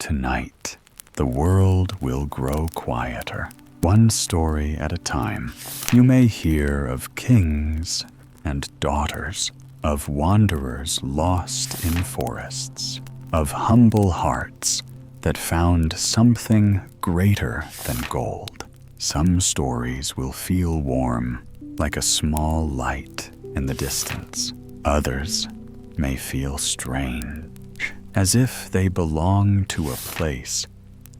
tonight, the world will grow quieter. One story at a time, you may hear of kings and daughters, of wanderers lost in forests, of humble hearts that found something greater than gold. Some stories will feel warm, like a small light in the distance. Others may feel strange, as if they belong to a place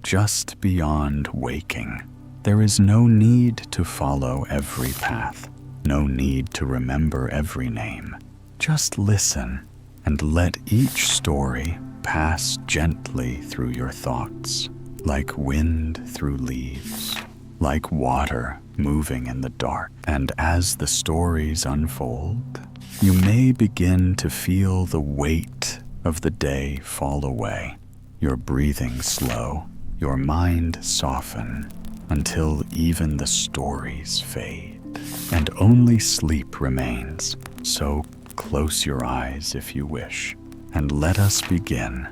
just beyond waking. There is no need to follow every path, no need to remember every name. Just listen and let each story pass gently through your thoughts, like wind through leaves, like water moving in the dark. And as the stories unfold, you may begin to feel the weight of the day fall away, your breathing slow, your mind soften, until even the stories fade, and only sleep remains. So close your eyes if you wish, and let us begin.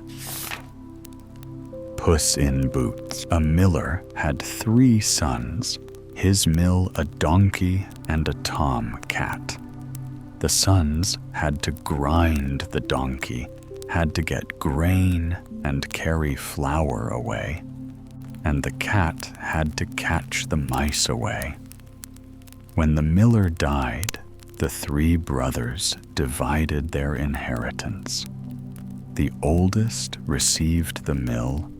Puss in Boots. A miller had 3 sons, his mill a donkey and a tom-cat. The sons had to grind the donkey, had to get grain and carry flour away, and the cat had to catch the mice away. When the miller died, the 3 brothers divided their inheritance. The oldest received the mill,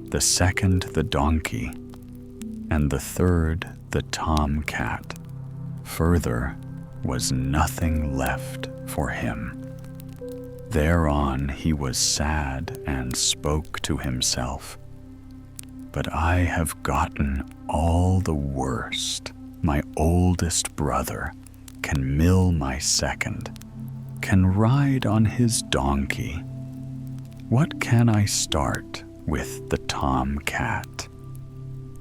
the second the donkey, and the third the tom-cat. Further was nothing left for him. Thereon he was sad and spoke to himself, "But I have gotten all the worst. My oldest brother can mill my second, can ride on his donkey. What can I start with the tom-cat?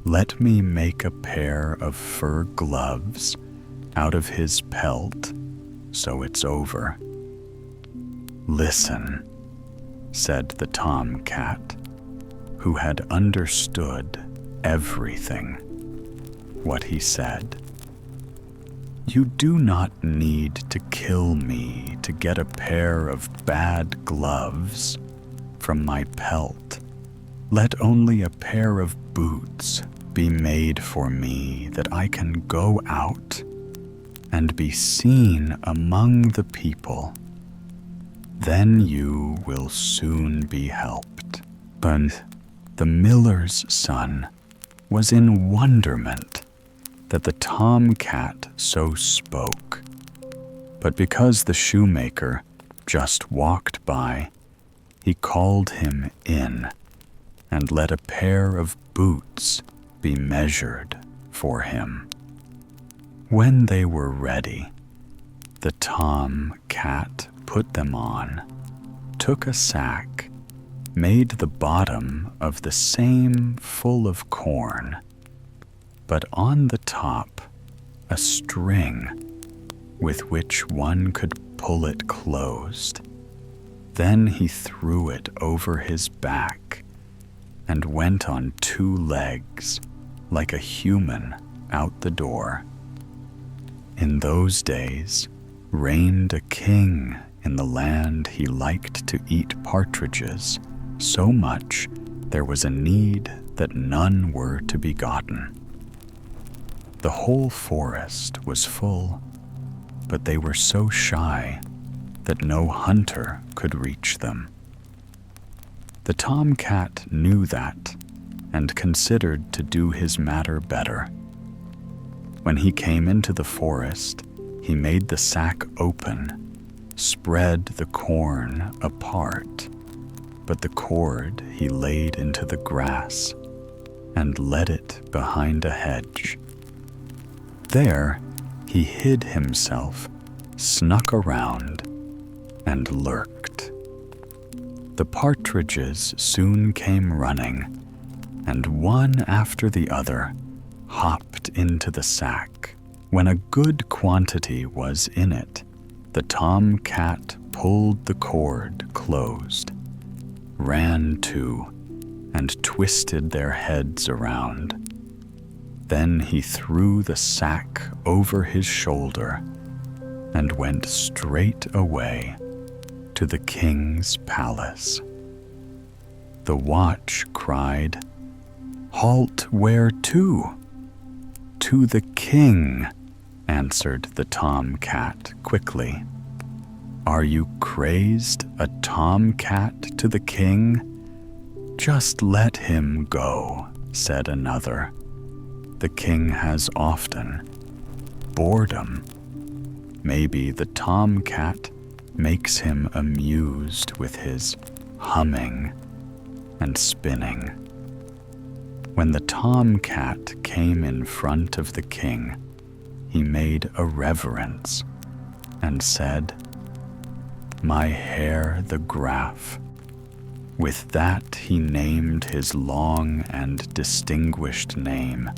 Let me make a pair of fur gloves out of his pelt, so it's over." "Listen," said the tom-cat, who had understood everything. What he said: "You do not need to kill me to get a pair of bad gloves from my pelt. Let only a pair of boots be made for me that I can go out and be seen among the people. Then you will soon be helped." But the miller's son was in wonderment that the tom-cat so spoke. But because the shoemaker just walked by, he called him in and let a pair of boots be measured for him. When they were ready, the tom-cat put them on, took a sack, made the bottom of the same full of corn, but on the top a string with which one could pull it closed. Then he threw it over his back and went on 2 legs like a human out the door. In those days reigned a king in the land. He liked to eat partridges so much there was a need that none were to be gotten. The whole forest was full, but they were so shy that no hunter could reach them. The tom-cat knew that and considered to do his matter better. When he came into the forest, he made the sack open, spread the corn apart, but the cord he laid into the grass and led it behind a hedge. There he hid himself, snuck around, and lurked. The partridges soon came running, and one after the other hopped into the sack. When a good quantity was in it, the tom-cat pulled the cord closed, ran to, and twisted their heads around. Then he threw the sack over his shoulder and went straight away to the king's palace. The watch cried, "Halt, where to?" "To the king," answered the tomcat quickly. "Are you crazed, a tomcat to the king?" "Just let him go," said another. "The king has often boredom. Maybe the tomcat makes him amused with his humming and spinning." When the tomcat came in front of the king, he made a reverence and said, "My hair the graph." With that he named his long and distinguished name,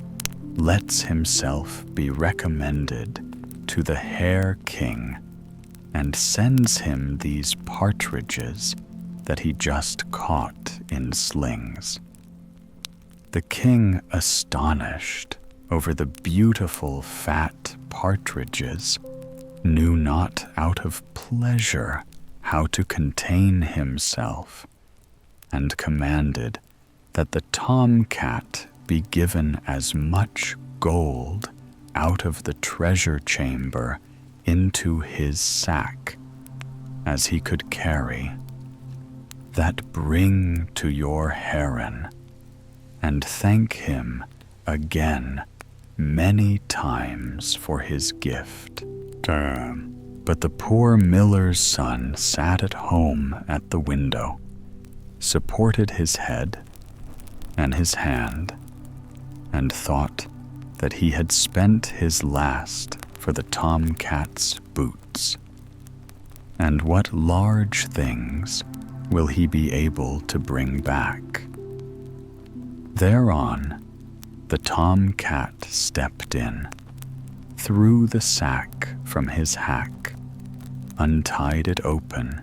lets himself be recommended to the Hare King, and sends him these partridges that he just caught in slings. The king, astonished over the beautiful fat partridges, knew not out of pleasure how to contain himself, and commanded that the tomcat be given as much gold out of the treasure chamber into his sack as he could carry, that bring to your heron, and thank him again many times for his gift. But the poor miller's son sat at home at the window, supported his head and his hand, and thought that he had spent his last for the tomcat's boots. And what large things will he be able to bring back? Thereon, the tomcat stepped in, threw the sack from his hack, untied it open,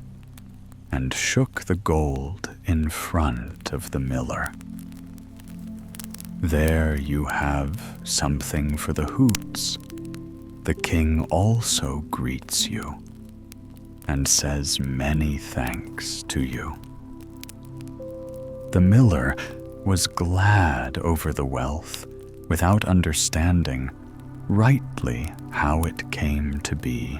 and shook the gold in front of the miller. "There you have something for the hoots. The king also greets you, and says many thanks to you." The miller was glad over the wealth, without understanding rightly how it came to be.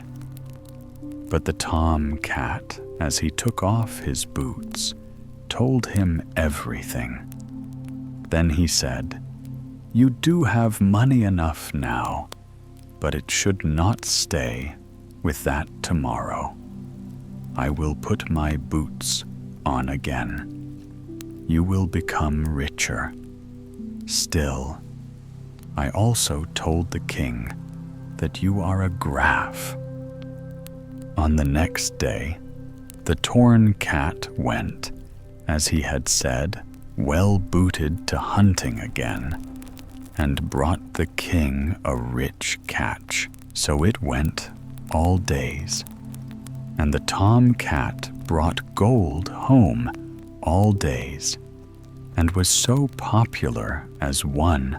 But the tomcat, as he took off his boots, told him everything. Then he said, "You do have money enough now, but it should not stay with that tomorrow. I will put my boots on again. You will become richer. Still, I also told the king that you are a graff." On the next day, the torn cat went, as he had said, well booted to hunting again, and brought the king a rich catch. So it went all days. And the tomcat brought gold home all days, and was so popular as one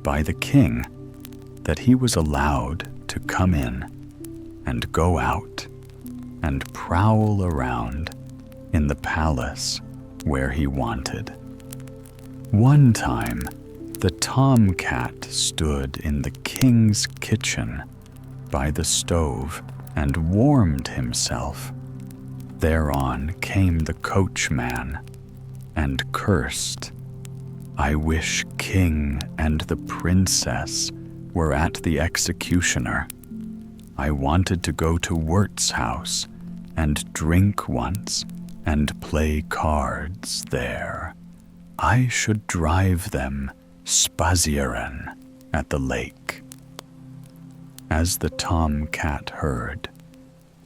by the king that he was allowed to come in and go out and prowl around in the palace where he wanted. One time, the tomcat stood in the king's kitchen by the stove and warmed himself. Thereon came the coachman and cursed, "I wish king and the princess were at the executioner. I wanted to go to Wirt's house and drink once and play cards there. I should drive them spazieren at the lake." As the tomcat heard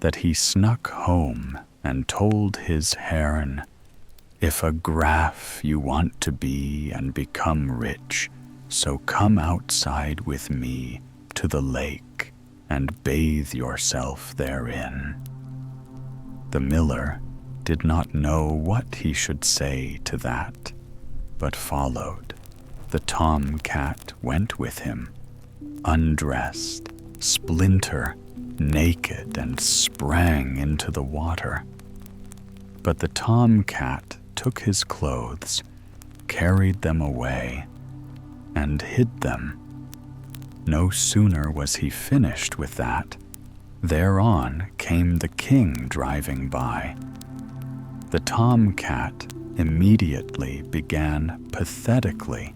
that, he snuck home and told his heron, "If a graff you want to be and become rich, so come outside with me to the lake and bathe yourself therein." The miller did not know what he should say to that, but followed. The tom-cat went with him, undressed, splinter, naked, and sprang into the water. But the tom-cat took his clothes, carried them away, and hid them. No sooner was he finished with that, thereon came the king driving by. The tom-cat immediately began pathetically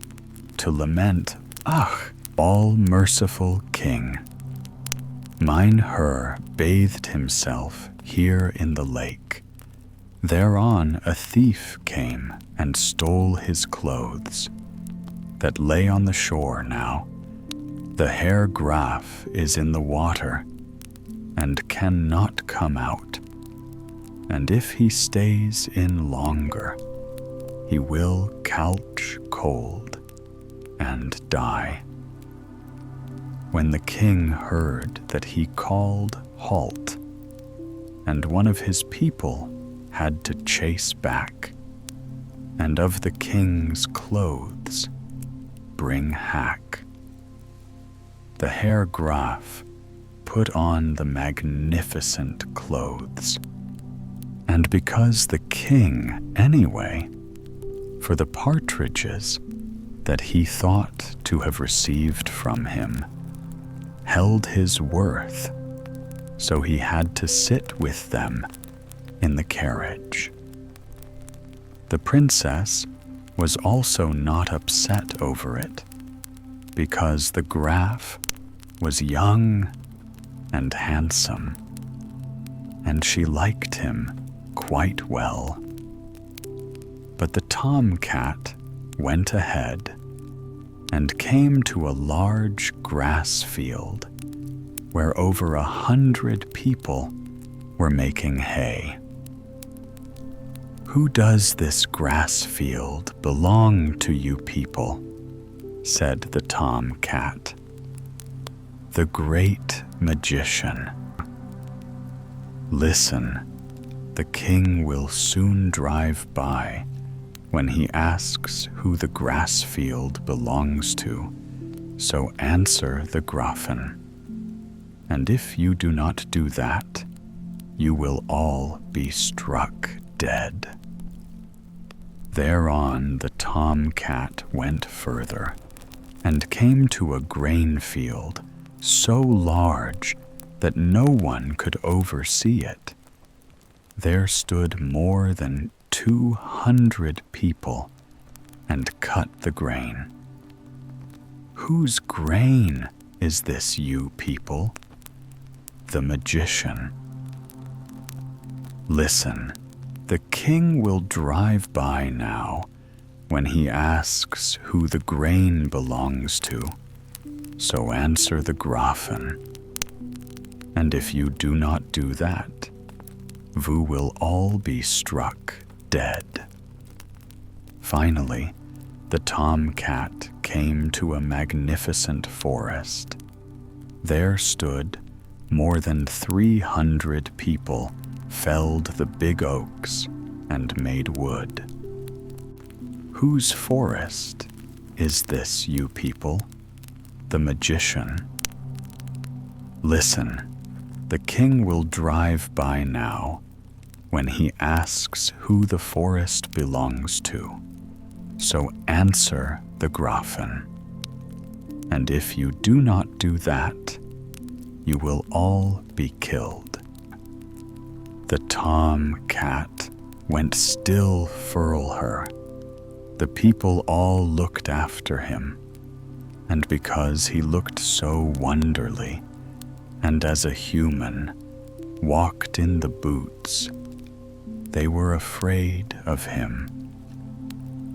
to lament, "Ach, all-merciful king! Mine Herr bathed himself here in the lake. Thereon a thief came and stole his clothes, that lay on the shore now. The Herr Graf is in the water, and cannot come out. And if he stays in longer, he will couch cold and die." When the king heard that, he called halt, and one of his people had to chase back, and of the king's clothes bring hack. The Herr Graf put on the magnificent clothes, and because the king, anyway, for the partridges that he thought to have received from him, held his worth, so he had to sit with them in the carriage. The princess was also not upset over it, because the Graf was young and handsome, and she liked him quite well. But the tom-cat went ahead and came to a large grass field where over 100 people were making hay. "Who does this grass field belong to, you people?" said the tom-cat. "The great magician. Listen, the king will soon drive by when he asks who the grass field belongs to, so answer the Grafen. And if you do not do that, you will all be struck dead." Thereon the tom-cat went further, and came to a grain field so large that no one could oversee it. There stood more than 200 people and cut the grain. "Whose grain is this, you people?" "The magician." "Listen, the king will drive by now when he asks who the grain belongs to, so answer the Grafen. And if you do not do that, you will all be struck dead." Finally, the tom-cat came to a magnificent forest. There stood more than 300 people, felled the big oaks and made wood. "Whose forest is this, you people?" "The magician." "Listen, the king will drive by now when he asks who the forest belongs to, so answer the Grafen. And if you do not do that, you will all be killed." The tom-cat went still further. The people all looked after him, and because he looked so wonderly, and as a human, walked in the boots, they were afraid of him.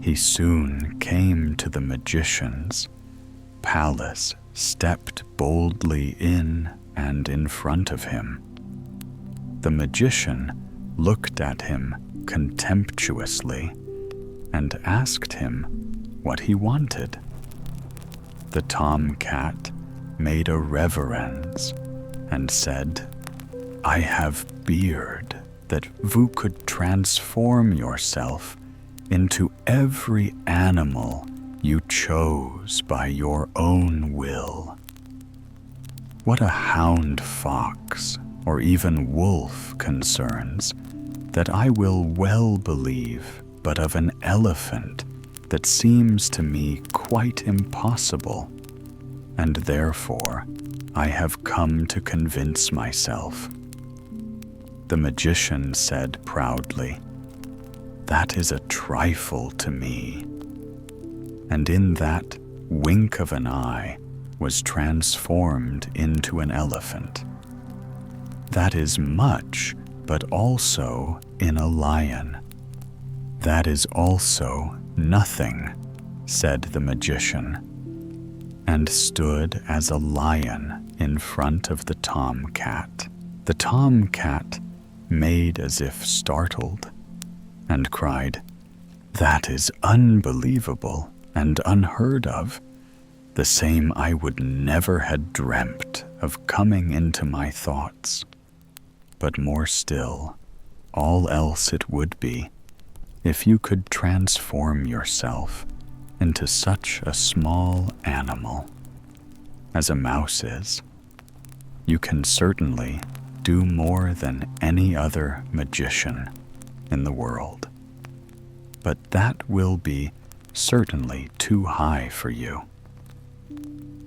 He soon came to the magician's palace, stepped boldly in and in front of him. The magician looked at him contemptuously and asked him what he wanted. The tom-cat made a reverence and said, "I have beard that you could transform yourself into every animal you chose by your own will. What a hound fox or even wolf concerns that I will well believe, but of an elephant that seems to me quite impossible, and therefore I have come to convince myself. The magician said proudly, "That is a trifle to me," and in that wink of an eye was transformed into an elephant. "That is much, but also in a lion." "That is also nothing," said the magician, and stood as a lion in front of the tomcat. The tomcat made as if startled and cried, "That is unbelievable and unheard of. The same I would never had dreamt of coming into my thoughts. But more still, all else it would be, if you could transform yourself into such a small animal as a mouse is. You can certainly do more than any other magician in the world. But that will be certainly too high for you."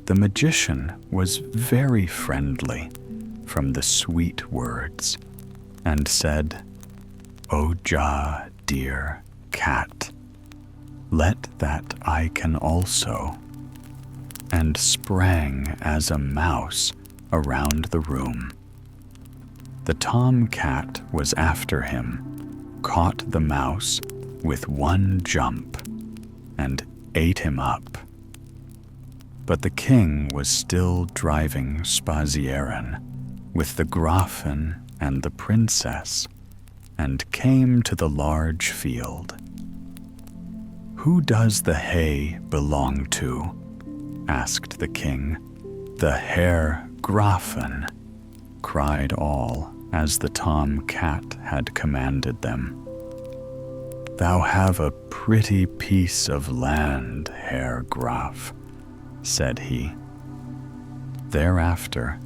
The magician was very friendly from the sweet words and said, "O Ja, dear cat, let that I can also," and sprang as a mouse around the room. The tomcat was after him, caught the mouse with one jump, and ate him up. But the king was still driving Spazieren with the Grafen and the princess, and came to the large field. "Who does the hay belong to?" asked the king. "The Herr Grafen," cried all, as the tomcat had commanded them. "Thou have a pretty piece of land, Herr Graf," said he. Thereafter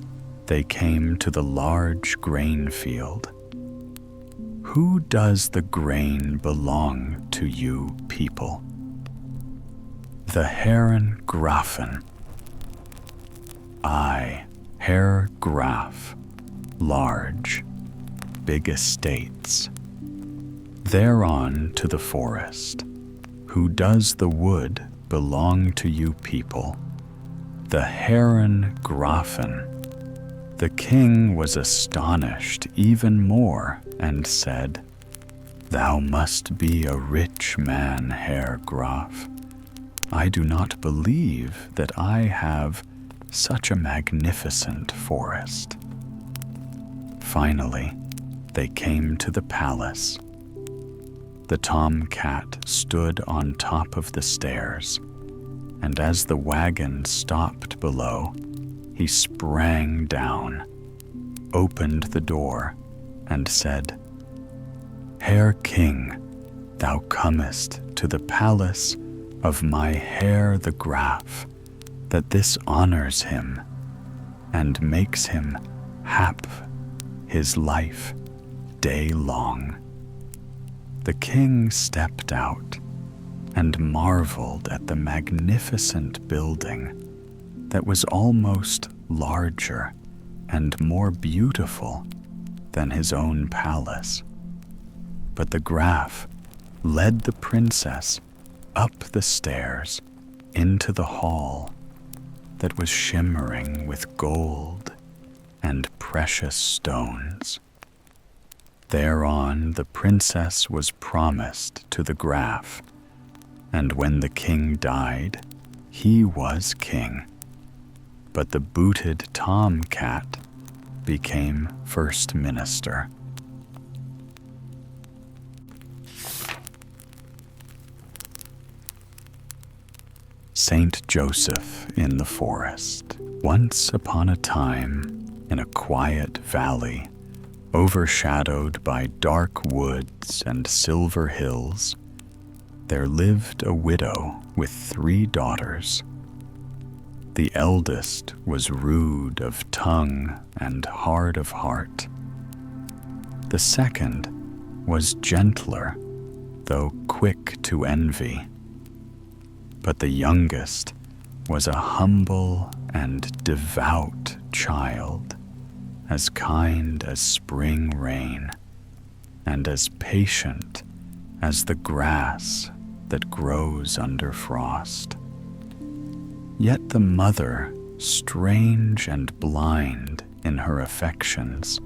they came to the large grain field. "Who does the grain belong to, you people?" "The Herren Grafen." "I, Herr Graf, large, big estates." "Thereon to the forest. Who does the wood belong to, you people?" "The Herren Grafen." The king was astonished even more and said, "Thou must be a rich man, Herr Graf. I do not believe that I have such a magnificent forest." Finally, they came to the palace. The tomcat stood on top of the stairs, and as the wagon stopped below, he sprang down, opened the door, and said, "Herr King, thou comest to the palace of my Herr the Graf, that this honors him, and makes him hap his life day long." The king stepped out and marveled at the magnificent building that was almost larger and more beautiful than his own palace. But the Graf led the princess up the stairs into the hall that was shimmering with gold and precious stones. Thereon the princess was promised to the Graf, and when the king died, he was king. But the booted tomcat became first minister. Saint Joseph in the Forest. Once upon a time, in a quiet valley, overshadowed by dark woods and silver hills, there lived a widow with 3 daughters. The eldest was rude of tongue and hard of heart. The second was gentler, though quick to envy. But the youngest was a humble and devout child, as kind as spring rain, and as patient as the grass that grows under frost. Yet the mother, strange and blind in her affections,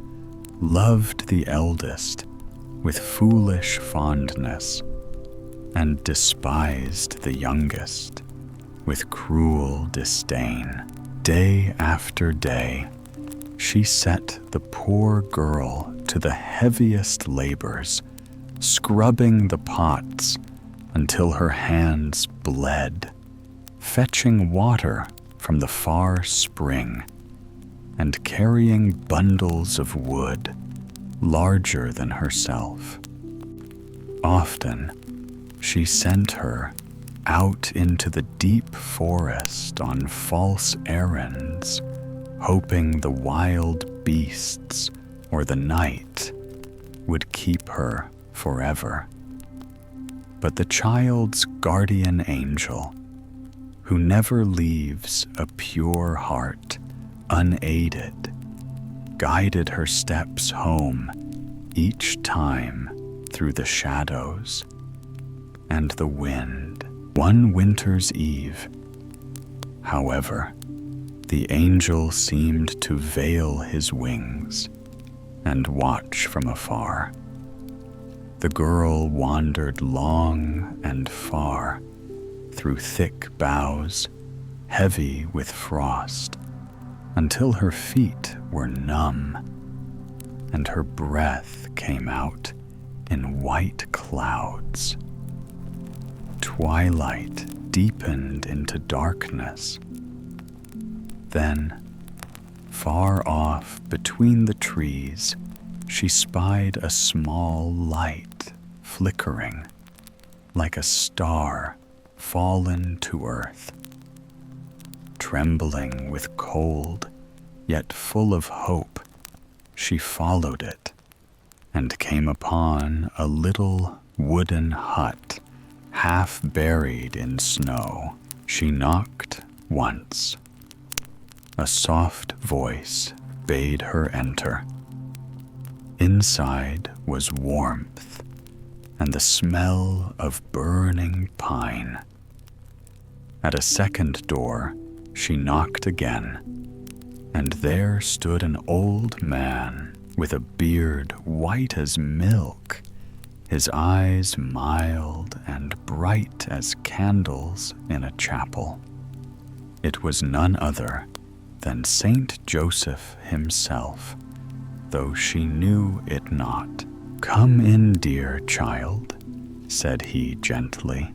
loved the eldest with foolish fondness, and despised the youngest with cruel disdain. Day after day, she set the poor girl to the heaviest labors, scrubbing the pots until her hands bled, fetching water from the far spring, and carrying bundles of wood larger than herself. Often she sent her out into the deep forest on false errands, hoping the wild beasts or the night would keep her forever. But the child's guardian angel, who never leaves a pure heart unaided, guided her steps home each time through the shadows and the wind. One winter's eve, however, the angel seemed to veil his wings and watch from afar. The girl wandered long and far through thick boughs, heavy with frost, until her feet were numb and her breath came out in white clouds. Twilight deepened into darkness. Then, far off between the trees, she spied a small light flickering, like a star fallen to earth. Trembling with cold, yet full of hope, she followed it and came upon a little wooden hut half buried in snow. She knocked once. A soft voice bade her enter. Inside was warmth and the smell of burning pine. At a second door, she knocked again, and there stood an old man with a beard white as milk, his eyes mild and bright as candles in a chapel. It was none other than Saint Joseph himself, though she knew it not. "Come in, dear child," said he gently.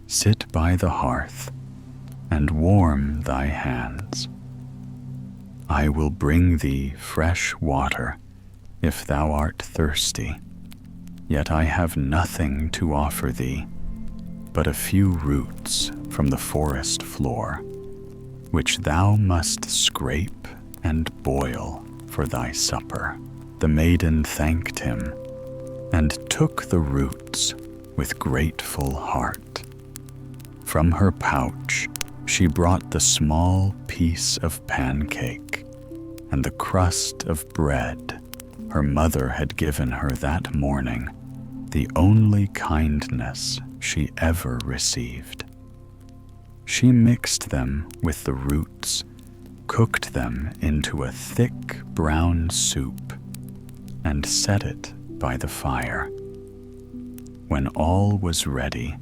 "Sit by the hearth and warm thy hands. I will bring thee fresh water if thou art thirsty, yet I have nothing to offer thee but a few roots from the forest floor, which thou must scrape and boil for thy supper." The maiden thanked him and took the roots with grateful heart. From her pouch she brought the small piece of pancake and the crust of bread her mother had given her that morning, the only kindness she ever received. She mixed them with the roots, cooked them into a thick brown soup, and set it by the fire. When all was ready,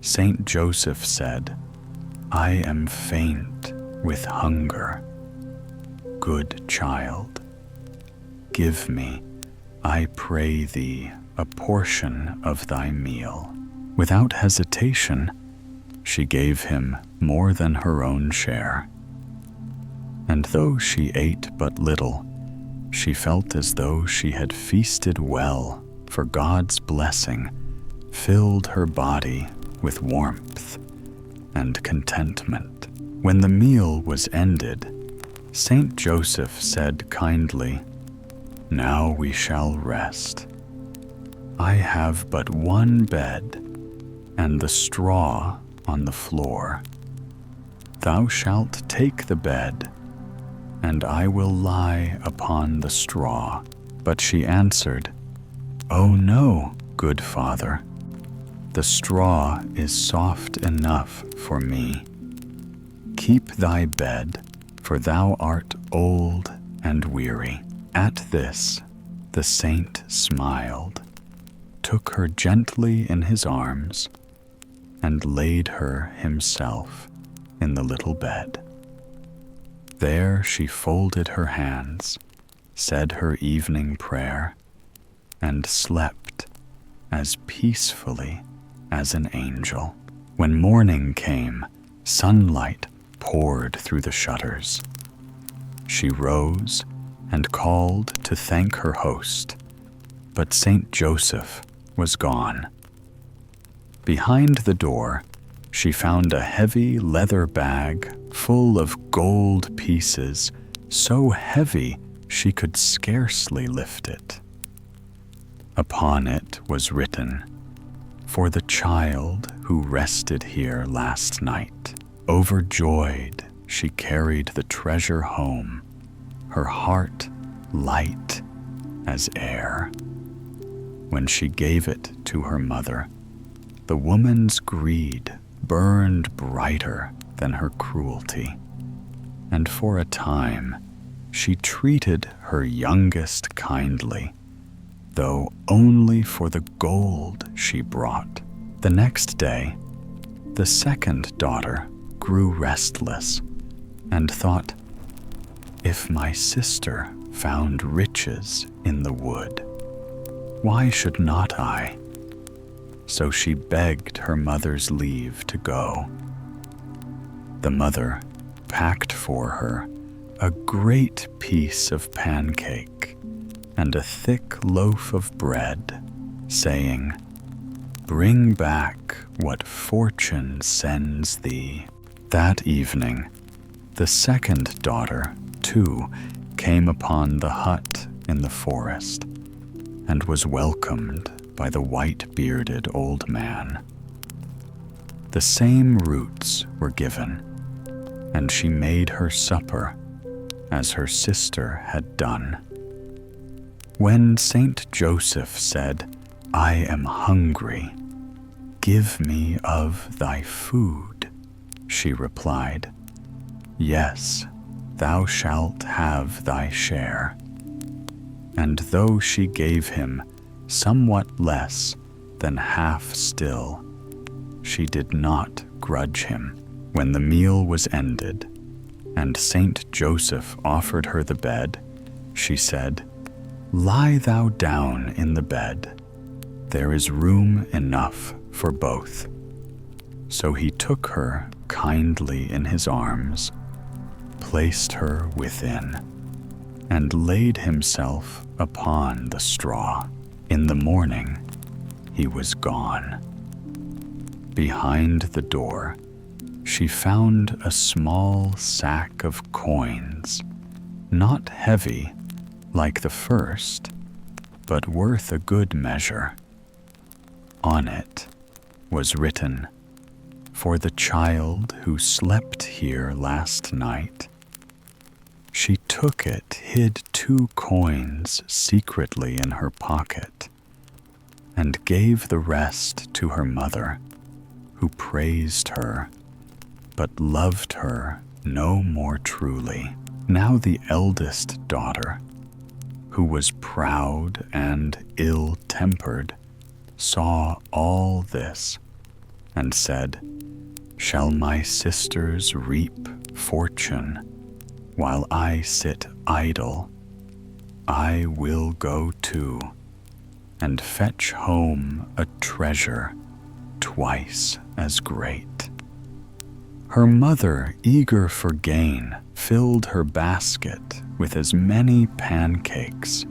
Saint Joseph said, "I am faint with hunger. Good child, give me, I pray thee, a portion of thy meal." Without hesitation, she gave him more than her own share. And though she ate but little, she felt as though she had feasted well, for God's blessing filled her body with warmth and contentment. When the meal was ended, Saint Joseph said kindly, "Now we shall rest. I have but one bed, and the straw on the floor. Thou shalt take the bed, and I will lie upon the straw." But she answered, "Oh no, good father. The straw is soft enough for me. Keep thy bed, for thou art old and weary." At this, the saint smiled, took her gently in his arms, and laid her himself in the little bed. There she folded her hands, said her evening prayer, and slept as peacefully as an angel. When morning came, sunlight poured through the shutters. She rose and called to thank her host, but Saint Joseph was gone. Behind the door, she found a heavy leather bag full of gold pieces, so heavy she could scarcely lift it. Upon it was written, "For the child who rested here last night." Overjoyed, she carried the treasure home, her heart light as air. When she gave it to her mother, the woman's greed burned brighter than her cruelty, and for a time she treated her youngest kindly, though only for the gold she brought. The next day, the second daughter grew restless and thought, "If my sister found riches in the wood, why should not I?" So she begged her mother's leave to go. The mother packed for her a great piece of pancake and a thick loaf of bread, saying, "Bring back what fortune sends thee." That evening, the second daughter, too, came upon the hut in the forest and was welcomed by the white-bearded old man. The same roots were given, and she made her supper as her sister had done. When Saint Joseph said, "I am hungry, give me of thy food," she replied, "Yes, thou shalt have thy share." And though she gave him somewhat less than half still, she did not grudge him. When the meal was ended, and Saint Joseph offered her the bed, she said, "Lie thou down in the bed. There is room enough for both." So he took her kindly in his arms, placed her within, and laid himself upon the straw. In the morning, he was gone. Behind the door, she found a small sack of coins, not heavy like the first, but worth a good measure. On it was written, "For the child who slept here last night." She took it, hid 2 coins secretly in her pocket, and gave the rest to her mother, who praised her, but loved her no more truly. Now the eldest daughter, who was proud and ill-tempered, saw all this, and said, "Shall my sisters reap fortune while I sit idle? I will go too, and fetch home a treasure twice as great." Her mother, eager for gain, filled her basket with as many pancakes,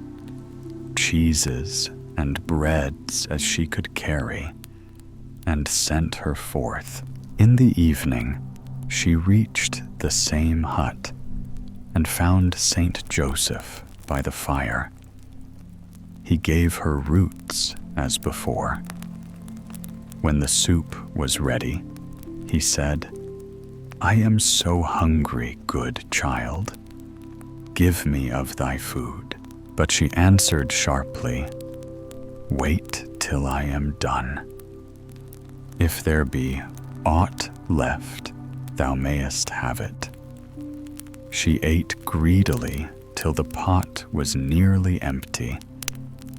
cheeses, and breads as she could carry, and sent her forth. In the evening, she reached the same hut and found Saint Joseph by the fire. He gave her roots as before. When the soup was ready, he said, "I am so hungry, good child. Give me of thy food." But she answered sharply, "Wait till I am done. If there be aught left, thou mayest have it." She ate greedily till the pot was nearly empty,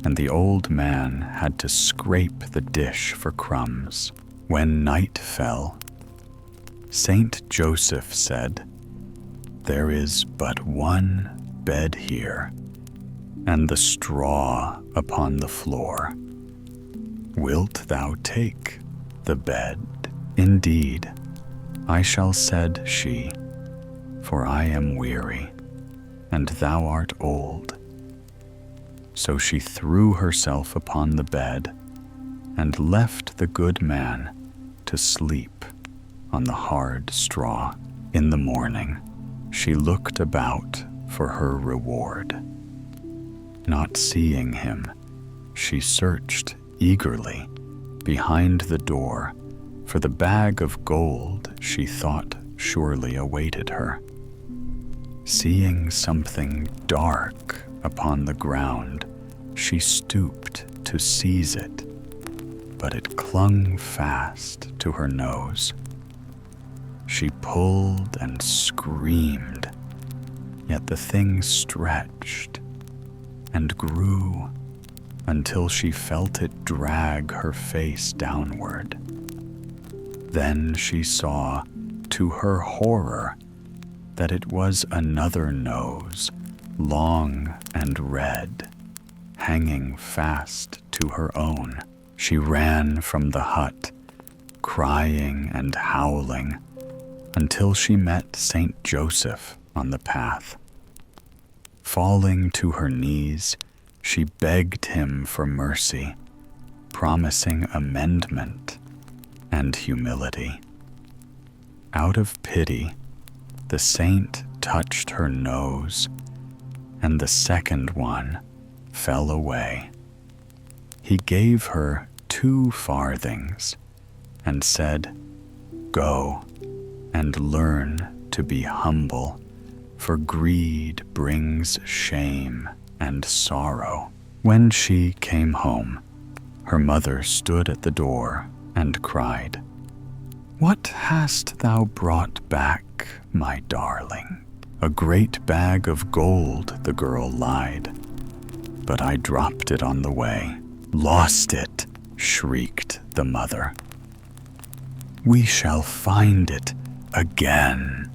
and the old man had to scrape the dish for crumbs. When night fell, Saint Joseph said, "There is but one bed here, and the straw upon the floor. Wilt thou take the bed?" "Indeed, I shall," said she, "for I am weary, and thou art old." So she threw herself upon the bed and left the good man to sleep on the hard straw. In the morning, she looked about for her reward. Not seeing him, she searched eagerly behind the door for the bag of gold she thought surely awaited her. Seeing something dark upon the ground, she stooped to seize it, but it clung fast to her nose. She pulled and screamed, yet the thing stretched and grew until she felt it drag her face downward. Then she saw, to her horror, that it was another nose, long and red, hanging fast to her own. She ran from the hut, crying and howling, until she met Saint Joseph on the path. Falling to her knees, she begged him for mercy, promising amendment and humility. Out of pity, the saint touched her nose, and the second one fell away. He gave her 2 farthings and said, "Go and learn to be humble, for greed brings shame and sorrow." When she came home, her mother stood at the door and cried, "What hast thou brought back, my darling?" "A great bag of gold," the girl lied, "but I dropped it on the way." "Lost it!" shrieked the mother. "We shall find it again."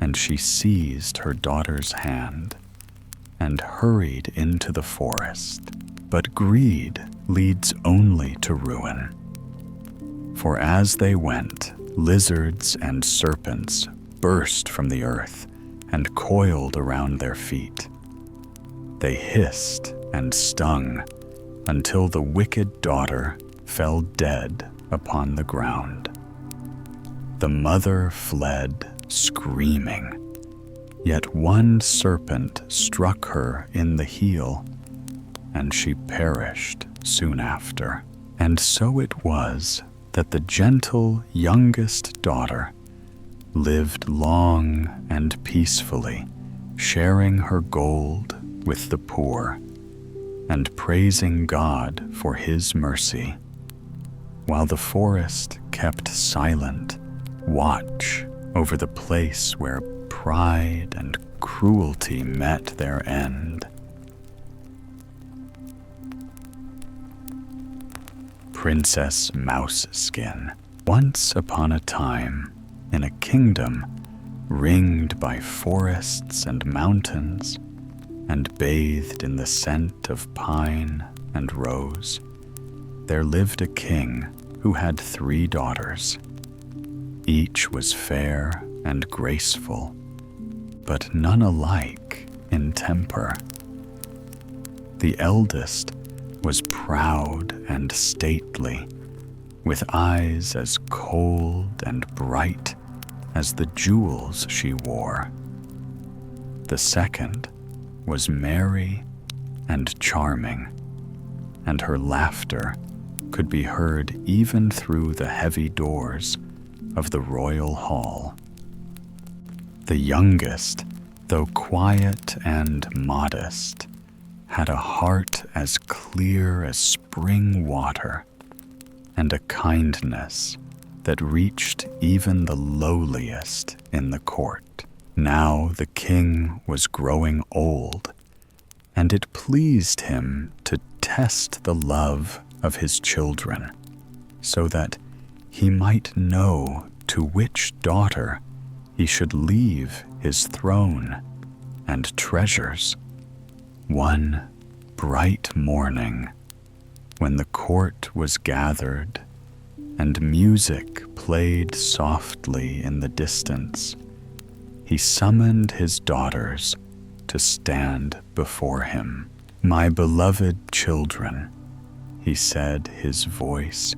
And she seized her daughter's hand and hurried into the forest. But greed leads only to ruin. For as they went, lizards and serpents burst from the earth and coiled around their feet. They hissed and stung until the wicked daughter fell dead upon the ground. The mother fled, screaming, yet one serpent struck her in the heel, and she perished soon after. And so it was that the gentle youngest daughter lived long and peacefully, sharing her gold with the poor and praising God for his mercy, while the forest kept silent watch over the place where pride and cruelty met their end. Princess Mouseskin. Once upon a time, in a kingdom ringed by forests and mountains, and bathed in the scent of pine and rose, there lived a king who had 3 daughters. Each was fair and graceful, but none alike in temper. The eldest was proud and stately, with eyes as cold and bright as the jewels she wore. The second was merry and charming, and her laughter could be heard even through the heavy doors of the royal hall. The youngest, though quiet and modest, had a heart as clear as spring water, and a kindness that reached even the lowliest in the court. Now the king was growing old, and it pleased him to test the love of his children, so that he might know to which daughter he should leave his throne and treasures. One bright morning, when the court was gathered and music played softly in the distance, he summoned his daughters to stand before him. "My beloved children," he said, his voice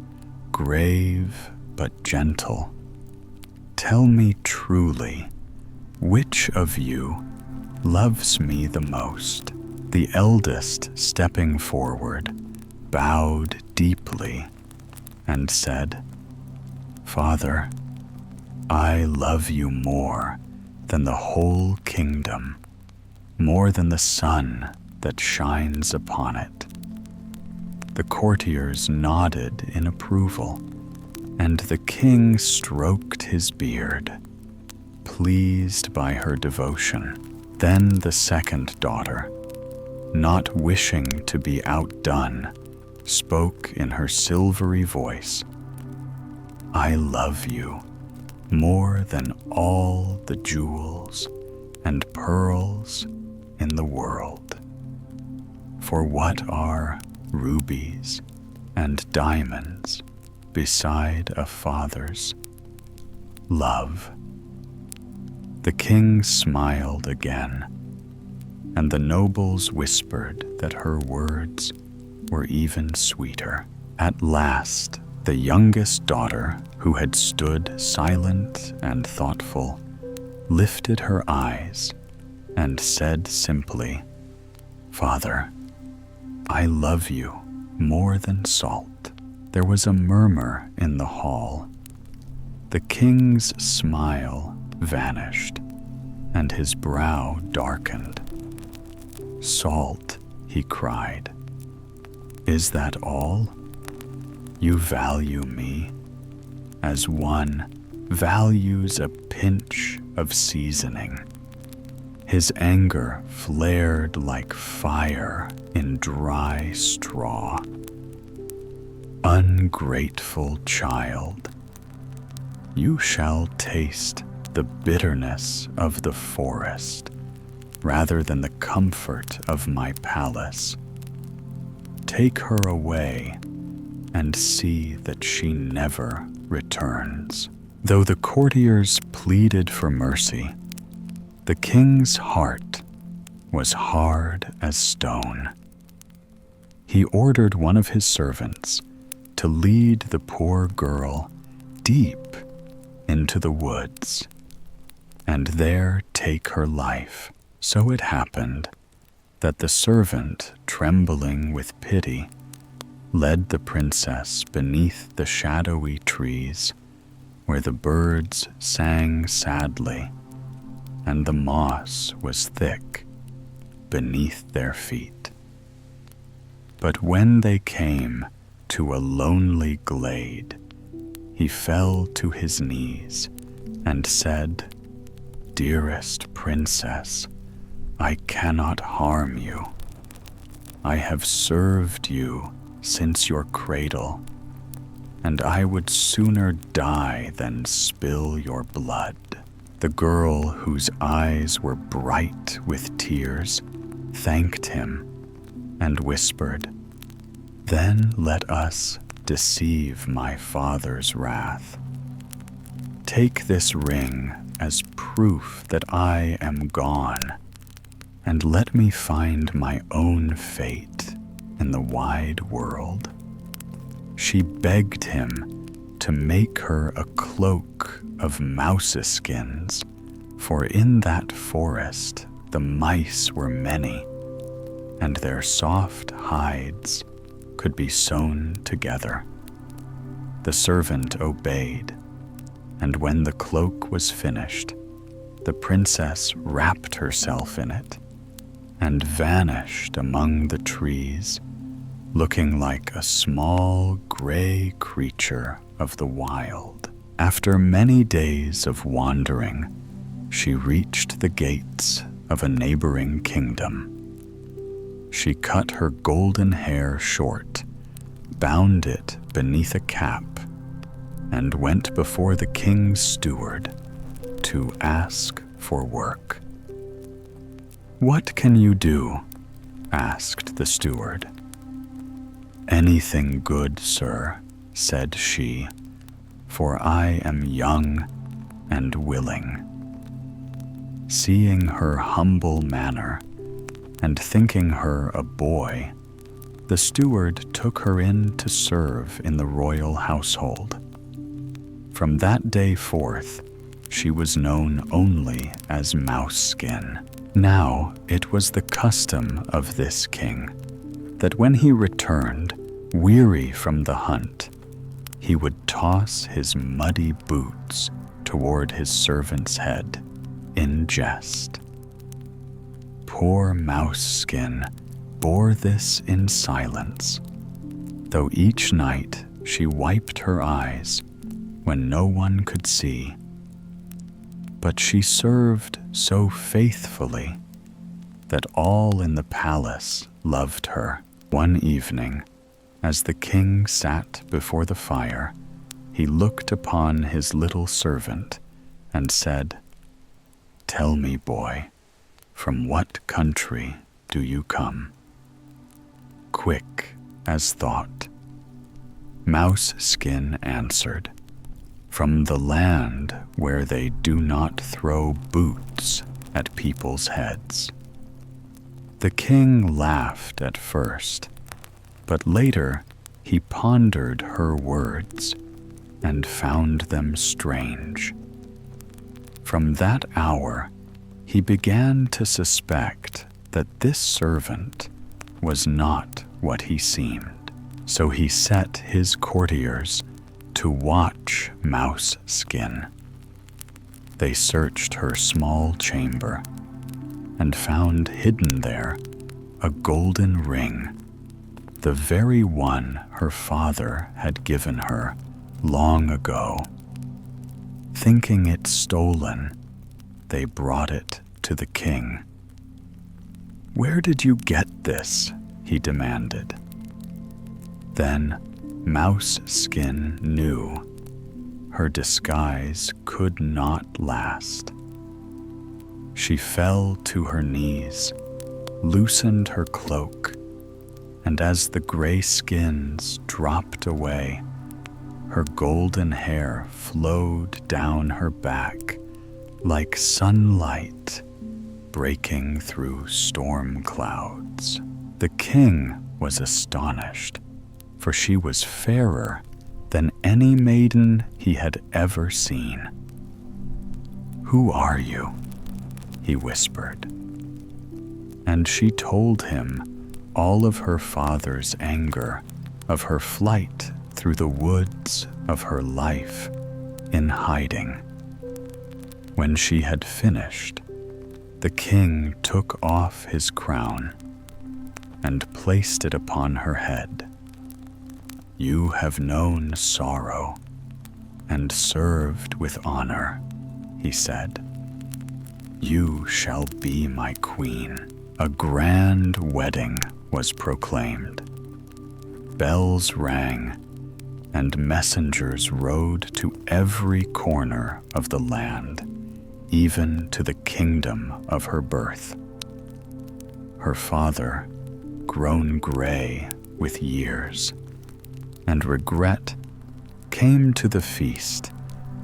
grave but gentle, "tell me truly, which of you loves me the most?" The eldest, stepping forward, bowed deeply and said, "Father, I love you more than the whole kingdom, more than the sun that shines upon it." The courtiers nodded in approval, and the king stroked his beard, pleased by her devotion. Then the second daughter, not wishing to be outdone, spoke in her silvery voice, "I love you more than all the jewels and pearls in the world. For what are rubies and diamonds beside a father's love?" The king smiled again, and the nobles whispered that her words were even sweeter. At last, the youngest daughter, who had stood silent and thoughtful, lifted her eyes and said simply, "Father, I love you more than salt." There was a murmur in the hall. The king's smile vanished, and his brow darkened. "Salt," he cried. "Is that all? You value me as one values a pinch of seasoning." His anger flared like fire in dry straw. "Ungrateful child, you shall taste the bitterness of the forest rather than the comfort of my palace. Take her away and see that she never returns." Though the courtiers pleaded for mercy, the king's heart was hard as stone. He ordered one of his servants to lead the poor girl deep into the woods and there take her life. So it happened that the servant, trembling with pity, led the princess beneath the shadowy trees where the birds sang sadly and the moss was thick beneath their feet. But when they came to a lonely glade, he fell to his knees and said, "Dearest princess, I cannot harm you. I have served you since your cradle, and I would sooner die than spill your blood." The girl, whose eyes were bright with tears, thanked him and whispered, "Then let us deceive my father's wrath. Take this ring as proof that I am gone, and let me find my own fate in the wide world." She begged him to make her a cloak of mouseskins, for in that forest the mice were many, and their soft hides could be sewn together. The servant obeyed, and when the cloak was finished, the princess wrapped herself in it and vanished among the trees, looking like a small gray creature of the wild. After many days of wandering, she reached the gates of a neighboring kingdom. She cut her golden hair short, bound it beneath a cap, and went before the king's steward to ask for work. "What can you do?" asked the steward. "Anything good, sir," said she, "for I am young and willing." Seeing her humble manner and thinking her a boy, the steward took her in to serve in the royal household. From that day forth, she was known only as Mouseskin. Now it was the custom of this king that when he returned, weary from the hunt, he would toss his muddy boots toward his servant's head in jest. Poor Mouseskin bore this in silence, though each night she wiped her eyes when no one could see. But she served so faithfully that all in the palace loved her. One evening, as the king sat before the fire, he looked upon his little servant and said, "Tell me, boy, from what country do you come?" Quick as thought, Mouseskin answered, "From the land where they do not throw boots at people's heads." The king laughed at first, but later he pondered her words and found them strange. From that hour, he began to suspect that this servant was not what he seemed. So he set his courtiers to watch Mouseskin. They searched her small chamber and found hidden there a golden ring, the very one her father had given her long ago. Thinking it stolen, they brought it to the king. "Where did you get this?" he demanded. Then Mouseskin knew her disguise could not last. She fell to her knees, loosened her cloak, and as the gray skins dropped away, her golden hair flowed down her back like sunlight breaking through storm clouds. The king was astonished, for she was fairer than any maiden he had ever seen. "Who are you?" he whispered. And she told him all of her father's anger, of her flight through the woods of her life in hiding. When she had finished, the king took off his crown and placed it upon her head. "You have known sorrow and served with honor," he said. "You shall be my queen." A grand wedding was proclaimed. Bells rang, and messengers rode to every corner of the land, even to the kingdom of her birth. Her father, grown gray with years and regret, came to the feast,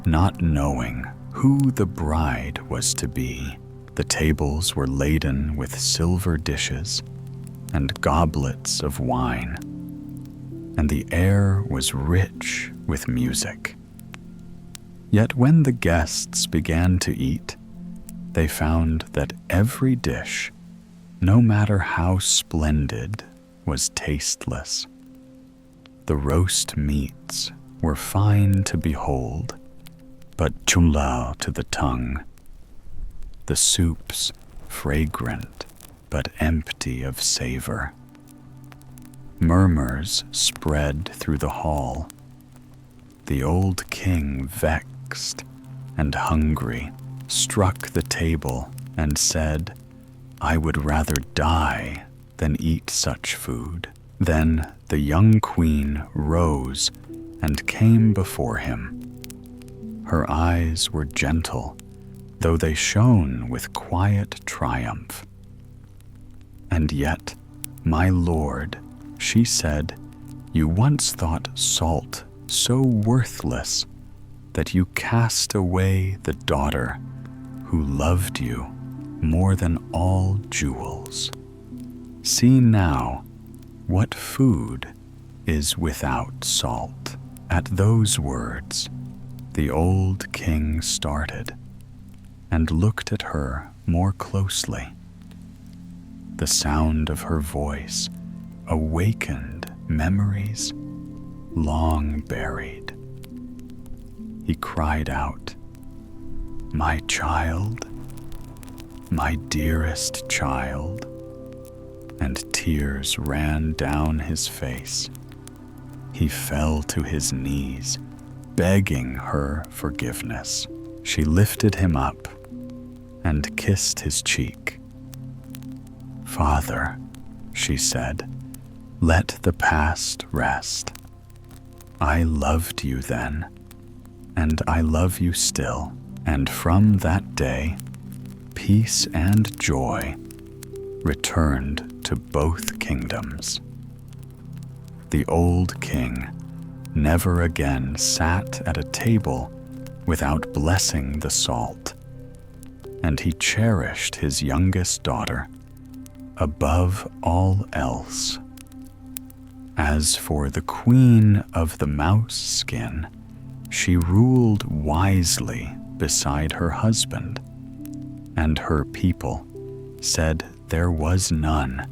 not knowing who the bride was to be. The tables were laden with silver dishes and goblets of wine. and the air was rich with music. Yet when the guests began to eat, they found that every dish, no matter how splendid, was tasteless. The roast meats were fine to behold, but chulao to the tongue. The soups fragrant, but empty of savor. Murmurs spread through the hall. The old king, vexed and hungry, struck the table and said, "I would rather die than eat such food." Then the young queen rose and came before him. Her eyes were gentle, though they shone with quiet triumph. "And yet, my lord," she said, "you once thought salt so worthless that you cast away the daughter who loved you more than all jewels. See now what food is without salt." At those words, the old king started and looked at her more closely. The sound of her voice awakened memories long buried. He cried out, "My child, my dearest child," and tears ran down his face. He fell to his knees, begging her forgiveness. She lifted him up and kissed his cheek. "Father," she said, "let the past rest. I loved you then, and I love you still." And from that day, peace and joy returned to both kingdoms. The old king never again sat at a table without blessing the salt, and he cherished his youngest daughter above all else. As for the queen of the Mouseskin, she ruled wisely beside her husband, and her people said there was none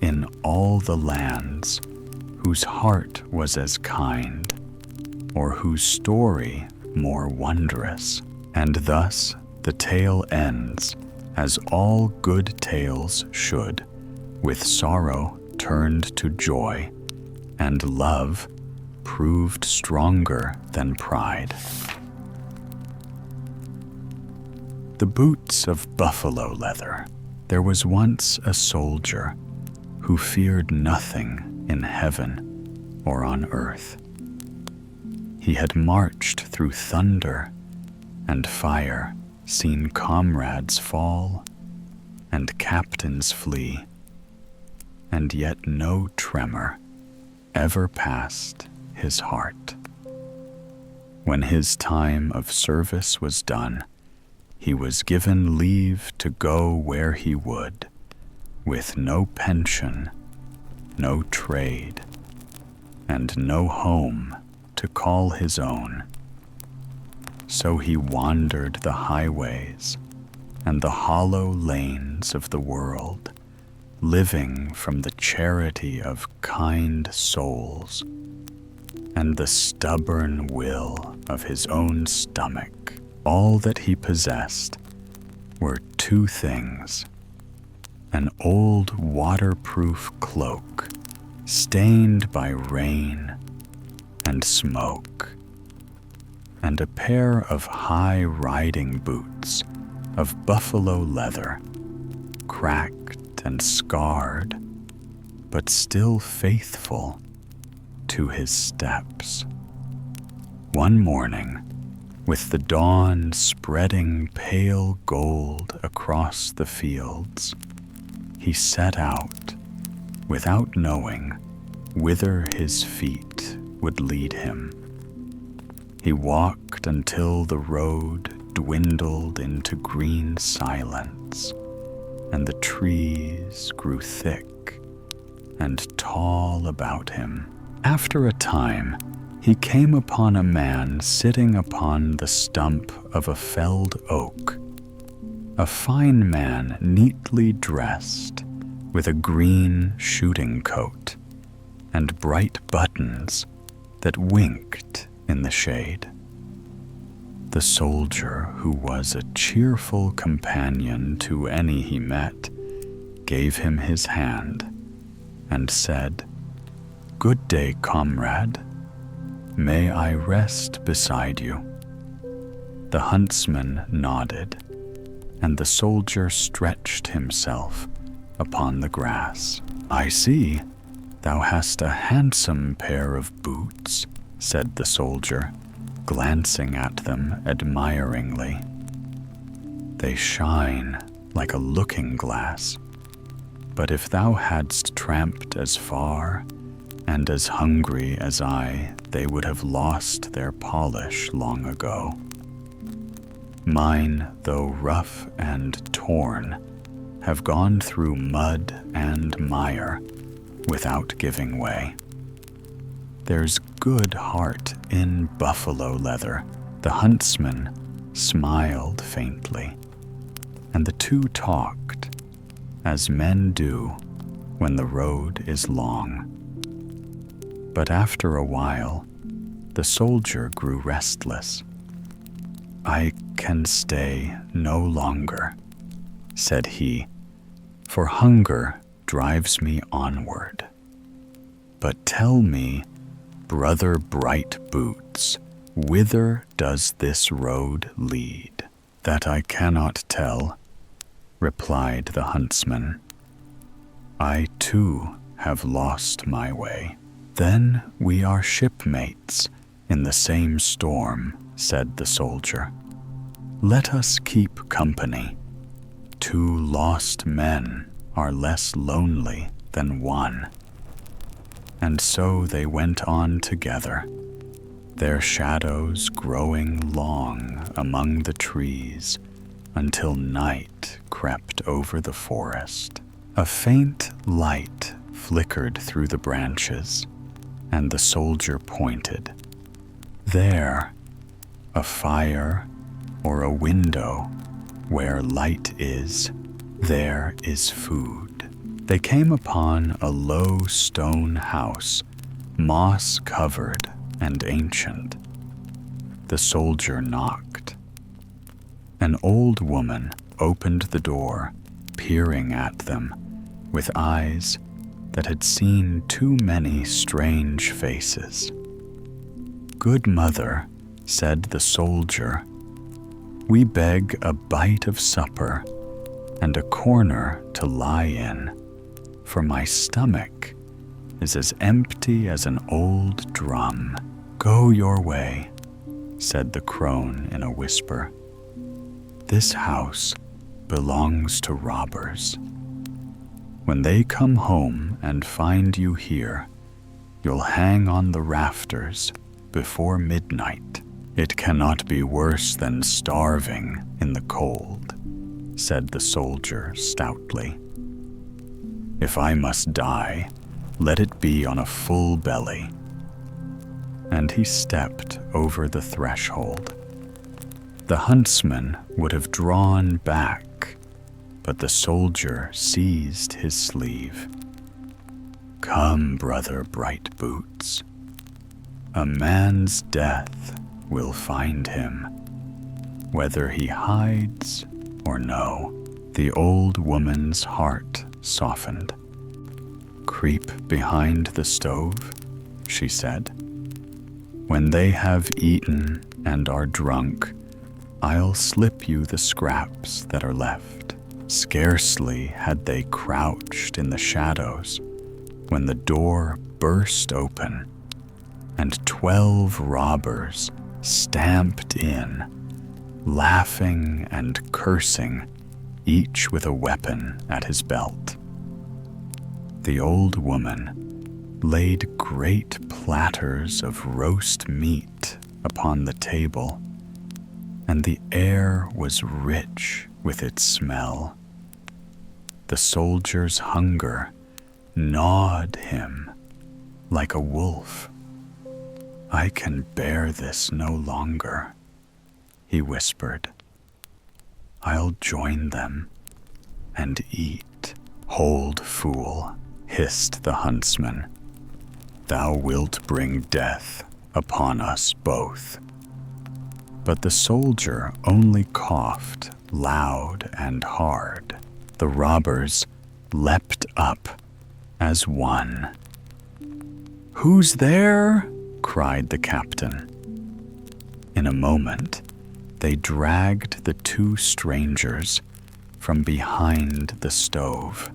in all the lands whose heart was as kind, or whose story more wondrous. And thus the tale ends, as all good tales should, with sorrow turned to joy, and love proved stronger than pride. The boots of buffalo leather. There was once a soldier who feared nothing in heaven or on earth. He had marched through thunder and fire, seen comrades fall and captains flee, and yet no tremor ever passed his heart. When his time of service was done, he was given leave to go where he would, with no pension, no trade, and no home to call his own. So he wandered the highways and the hollow lanes of the world, living from the charity of kind souls and the stubborn will of his own stomach. All that he possessed were two things: an old waterproof cloak stained by rain and smoke, and a pair of high riding boots of buffalo leather, cracked and scarred, but still faithful to his steps. One morning, with the dawn spreading pale gold across the fields, he set out, without knowing whither his feet would lead him. He walked until the road dwindled into green silence, and the trees grew thick and tall about him. After a time, he came upon a man sitting upon the stump of a felled oak, a fine man neatly dressed, with a green shooting coat and bright buttons that winked in the shade. The soldier, who was a cheerful companion to any he met, gave him his hand and said, "Good day, comrade. May I rest beside you?" The huntsman nodded, and the soldier stretched himself upon the grass. "I see thou hast a handsome pair of boots," said the soldier, glancing at them admiringly. "They shine like a looking-glass, but if thou hadst tramped as far and as hungry as I, they would have lost their polish long ago. Mine, though rough and torn, have gone through mud and mire without giving way. There's good heart in buffalo leather." The huntsman smiled faintly, and the two talked, as men do when the road is long. But after a while, the soldier grew restless. "I can stay no longer," said he, "for hunger drives me onward. But tell me, Brother Bright Boots, whither does this road lead?" "That I cannot tell," replied the huntsman. "I too have lost my way." "Then we are shipmates in the same storm," said the soldier. "Let us keep company. Two lost men are less lonely than one." And so they went on together, their shadows growing long among the trees until night crept over the forest. A faint light flickered through the branches, and the soldier pointed. "There, a fire or a window where light is, there is food." They came upon a low stone house, moss-covered and ancient. The soldier knocked. An old woman opened the door, peering at them with eyes that had seen too many strange faces. "Good mother," said the soldier, "we beg a bite of supper and a corner to lie in, for my stomach is as empty as an old drum." "Go your way," said the crone in a whisper. "This house belongs to robbers. When they come home and find you here, you'll hang on the rafters before midnight." "It cannot be worse than starving in the cold," said the soldier stoutly. "If I must die, let it be on a full belly." And he stepped over the threshold. The huntsman would have drawn back, but the soldier seized his sleeve. "Come, Brother Bright Boots. A man's death will find him, whether he hides or no." The old woman's heart softened. "Creep behind the stove," she said. "When they have eaten and are drunk, I'll slip you the scraps that are left." Scarcely had they crouched in the shadows when the door burst open, and 12 robbers stamped in, laughing and cursing, each with a weapon at his belt. The old woman laid great platters of roast meat upon the table, and the air was rich with its smell. The soldier's hunger gnawed him, like a wolf. I can bear this no longer, he whispered. I'll join them and eat. Hold, fool, hissed the huntsman. Thou wilt bring death upon us both. But the soldier only coughed loud and hard. The robbers leapt up as one. Who's there? Cried the captain. In a moment, they dragged the two strangers from behind the stove.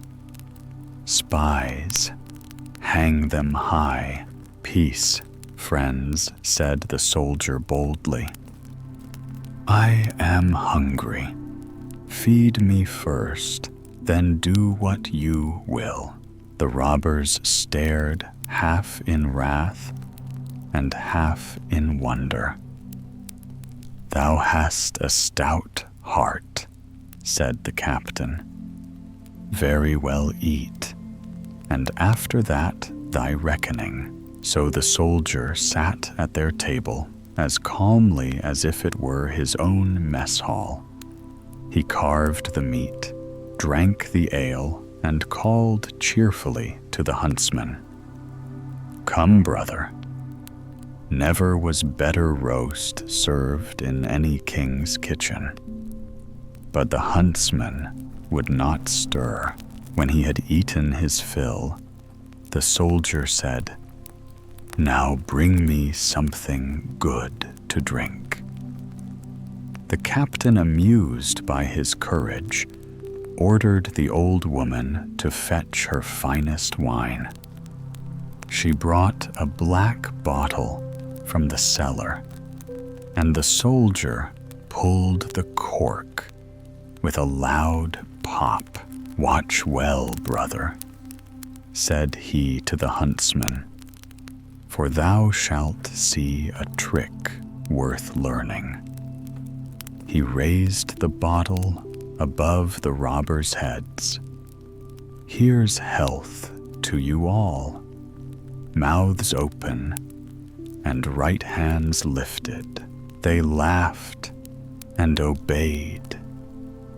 Spies, hang them high. Peace, friends, said the soldier boldly. I am hungry. Feed me first, then do what you will. The robbers stared, half in wrath and half in wonder. Thou hast a stout heart, said the captain. Very well, eat, and after that thy reckoning. So the soldier sat at their table as calmly as if it were his own mess hall. He carved the meat, drank the ale, and called cheerfully to the huntsman. Come, brother. Never was better roast served in any king's kitchen. But the huntsman would not stir. When he had eaten his fill, the soldier said, Now bring me something good to drink. The captain, amused by his courage, ordered the old woman to fetch her finest wine. She brought a black bottle from the cellar, and the soldier pulled the cork with a loud pop. Watch well, brother, said he to the huntsman, for thou shalt see a trick worth learning. He raised the bottle above the robbers' heads. Here's health to you all. Mouths open and right hands lifted. They laughed and obeyed.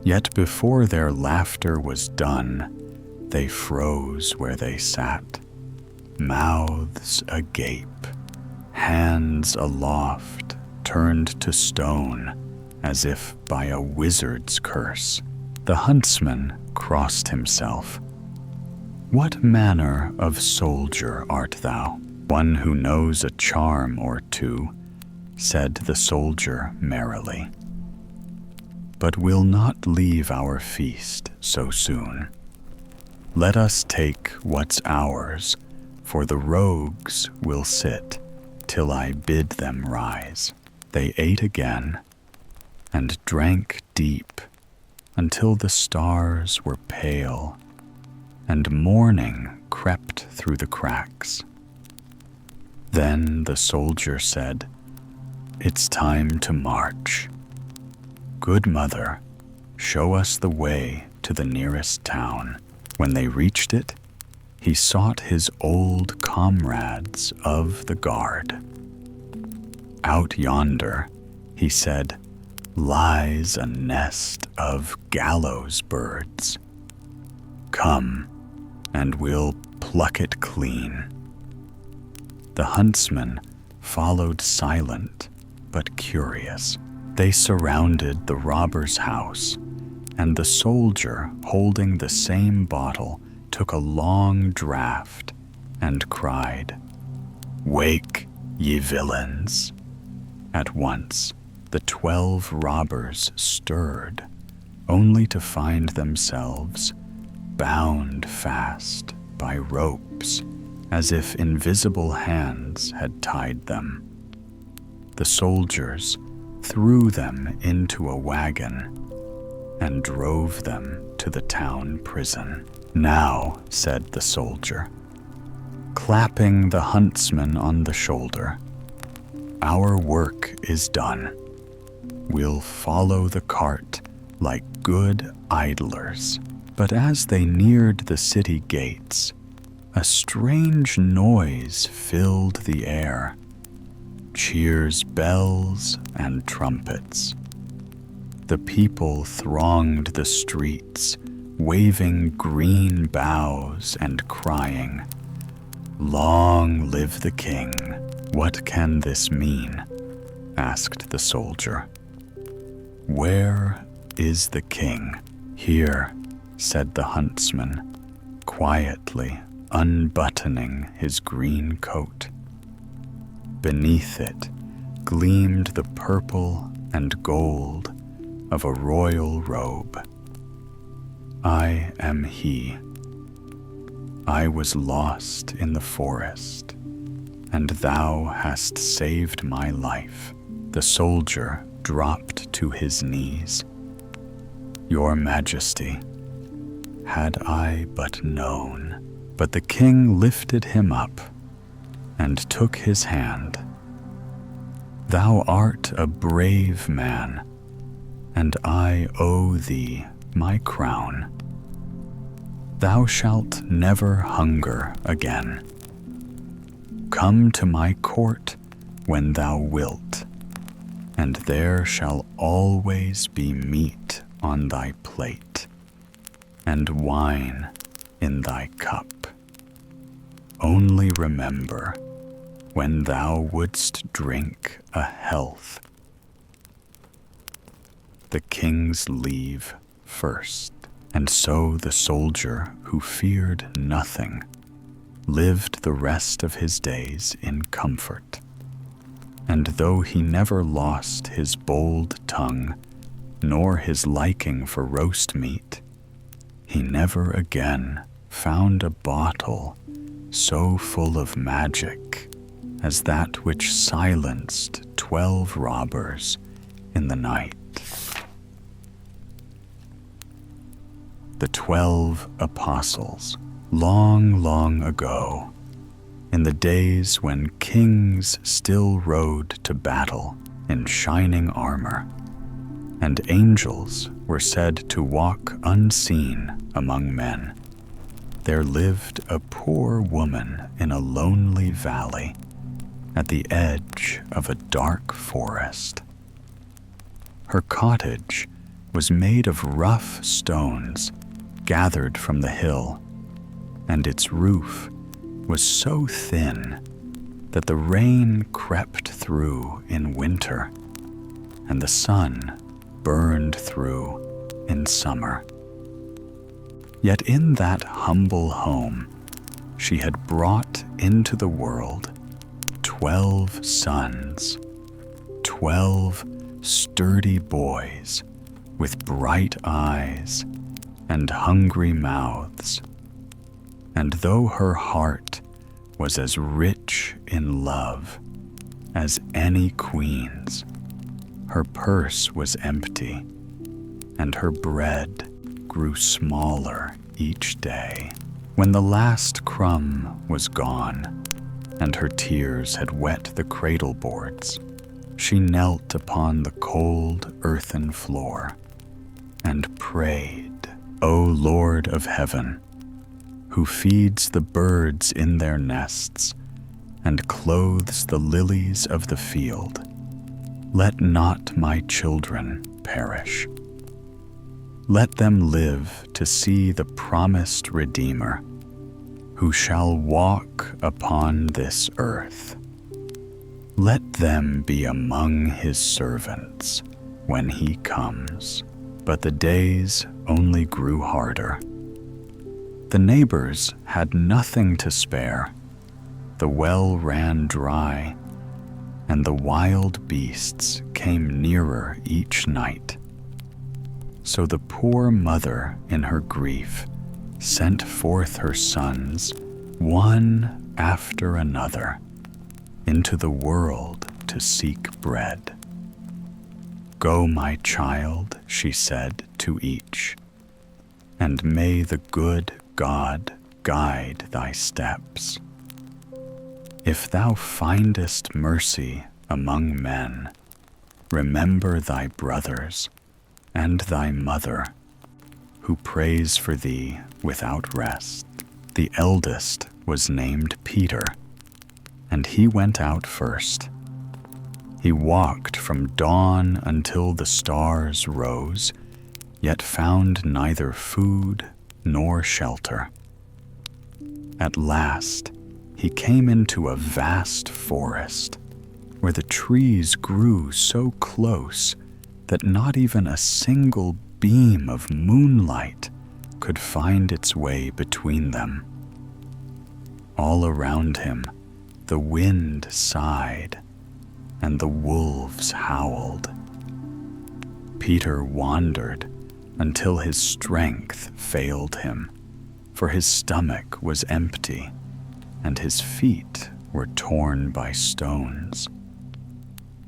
Yet before their laughter was done, they froze where they sat, mouths agape, hands aloft, turned to stone, as if by a wizard's curse. The huntsman crossed himself. What manner of soldier art thou? One who knows a charm or two, said the soldier merrily. But we'll not leave our feast so soon. Let us take what's ours, for the rogues will sit till I bid them rise. They ate again and drank deep until the stars were pale and morning crept through the cracks. Then the soldier said, It's time to march. Good mother, show us the way to the nearest town. When they reached it, he sought his old comrades of the guard. Out yonder, he said, lies a nest of gallows birds. Come, and we'll pluck it clean. The huntsman followed silent but curious. They surrounded the robber's house, and the soldier, holding the same bottle, took a long draught and cried, Wake, ye villains! At once, the 12 robbers stirred, only to find themselves bound fast by ropes, as if invisible hands had tied them. The soldiers threw them into a wagon and drove them to the town prison. Now, said the soldier, clapping the huntsman on the shoulder, our work is done. We'll follow the cart like good idlers. But as they neared the city gates, a strange noise filled the air. Cheers, bells, and trumpets. The people thronged the streets, waving green boughs and crying, "Long live the king!" "What can this mean?" asked the soldier. "Where is the king?" "Here," said the huntsman, quietly unbuttoning his green coat. Beneath it gleamed the purple and gold of a royal robe. "I am he. I was lost in the forest, and thou hast saved my life." The soldier dropped to his knees. "Your Majesty, had I but known." But the king lifted him up and took his hand. "Thou art a brave man, and I owe thee my crown. Thou shalt never hunger again. Come to my court when thou wilt, and there shall always be meat on thy plate, and wine in thy cup. Only remember, when thou wouldst drink a health, the king's leave first." And so the soldier, who feared nothing, lived the rest of his days in comfort. And though he never lost his bold tongue, nor his liking for roast meat, he never again found a bottle so full of magic as that which silenced 12 robbers in the night. The 12 apostles, long, long ago, in the days when kings still rode to battle in shining armor, and angels were said to walk unseen among men, there lived a poor woman in a lonely valley at the edge of a dark forest. Her cottage was made of rough stones gathered from the hill, and its roof was so thin that the rain crept through in winter, and the sun burned through in summer. Yet in that humble home, she had brought into the world 12 sons, 12 sturdy boys with bright eyes and hungry mouths. And though her heart was as rich in love as any queen's, her purse was empty, and her bread grew smaller each day. When the last crumb was gone, and her tears had wet the cradle boards, she knelt upon the cold earthen floor and prayed, "O Lord of heaven, who feeds the birds in their nests and clothes the lilies of the field, let not my children perish. Let them live to see the promised Redeemer, who shall walk upon this earth. Let them be among his servants when he comes." But the days only grew harder. The neighbors had nothing to spare. The well ran dry, and the wild beasts came nearer each night. So the poor mother, in her grief, sent forth her sons, one after another, into the world to seek bread. "Go, my child," she said to each, "and may the good God guide thy steps. If thou findest mercy among men, remember thy brothers and thy mother, who prays for thee without rest." The eldest was named Peter, and he went out first. He walked from dawn until the stars rose, yet found neither food nor shelter. At last, he came into a vast forest, where the trees grew so close that not even a single beam of moonlight could find its way between them. All around him, the wind sighed, and the wolves howled. Peter wandered until his strength failed him, for his stomach was empty, and his feet were torn by stones.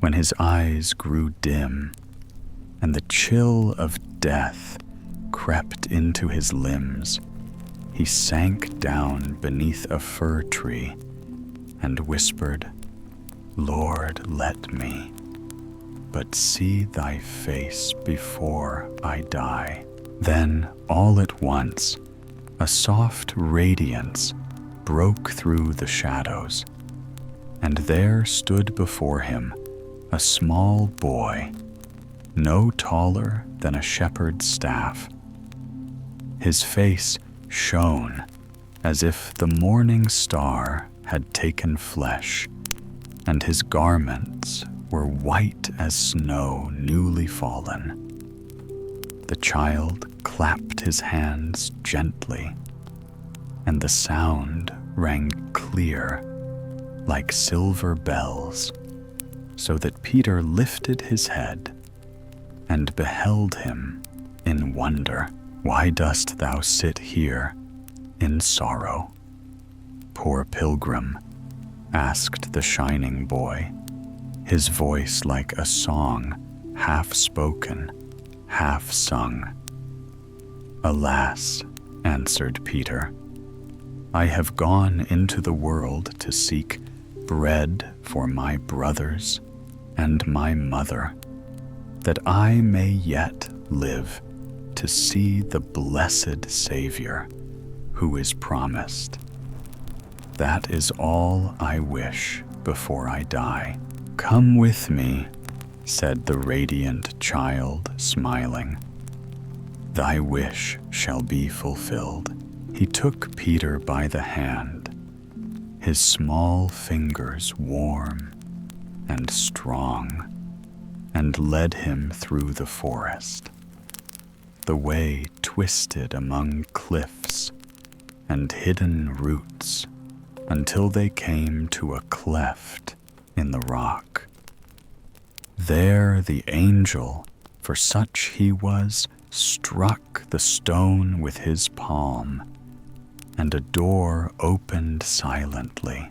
When his eyes grew dim, and the chill of death crept into his limbs, he sank down beneath a fir tree and whispered, "Lord, let me but see thy face before I die." Then, all at once, a soft radiance broke through the shadows, and there stood before him a small boy, no taller than a shepherd's staff. His face shone as if the morning star had taken flesh, and his garments were white as snow newly fallen. The child clapped his hands gently, and the sound rang clear like silver bells, so that Peter lifted his head and beheld him in wonder. "Why dost thou sit here in sorrow, poor pilgrim?" asked the shining boy, his voice like a song, half spoken, half sung. "Alas," answered Peter, "I have gone into the world to seek bread for my brothers and my mother, that I may yet live to see the blessed Savior who is promised. That is all I wish before I die." "Come with me," said the radiant child, smiling. "Thy wish shall be fulfilled." He took Peter by the hand, his small fingers warm and strong, and led him through the forest. The way twisted among cliffs and hidden roots until they came to a cleft in the rock. There the angel, for such he was, struck the stone with his palm, and a door opened silently,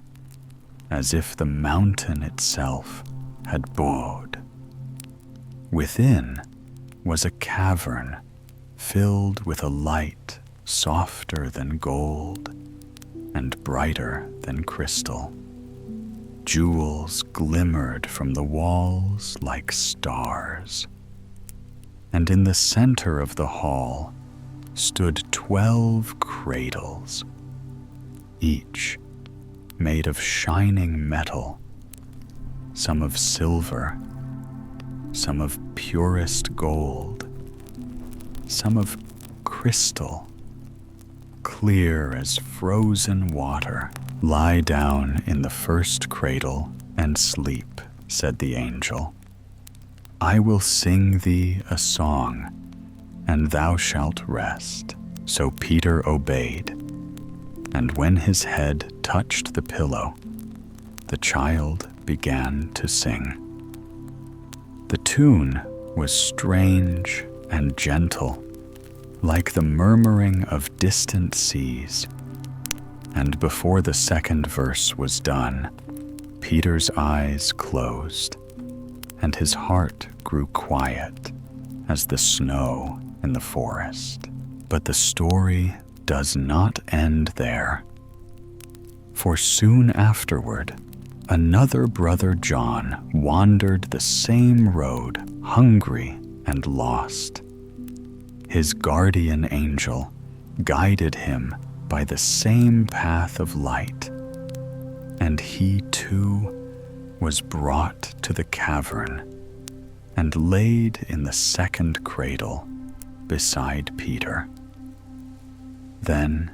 as if the mountain itself had bowed. Within was a cavern filled with a light softer than gold and brighter than crystal. Jewels glimmered from the walls like stars, and in the center of the hall stood 12 cradles, each made of shining metal, some of silver, some of purest gold, some of crystal, clear as frozen water. "Lie down in the first cradle and sleep," said the angel. "I will sing thee a song, and thou shalt rest." So Peter obeyed, and when his head touched the pillow, the child began to sing. The tune was strange and gentle, like the murmuring of distant seas, and before the second verse was done, Peter's eyes closed, and his heart grew quiet as the snow in the forest. But the story does not end there, for soon afterward, another brother John wandered the same road, hungry and lost. His guardian angel guided him by the same path of light, and he too was brought to the cavern and laid in the second cradle beside Peter. Then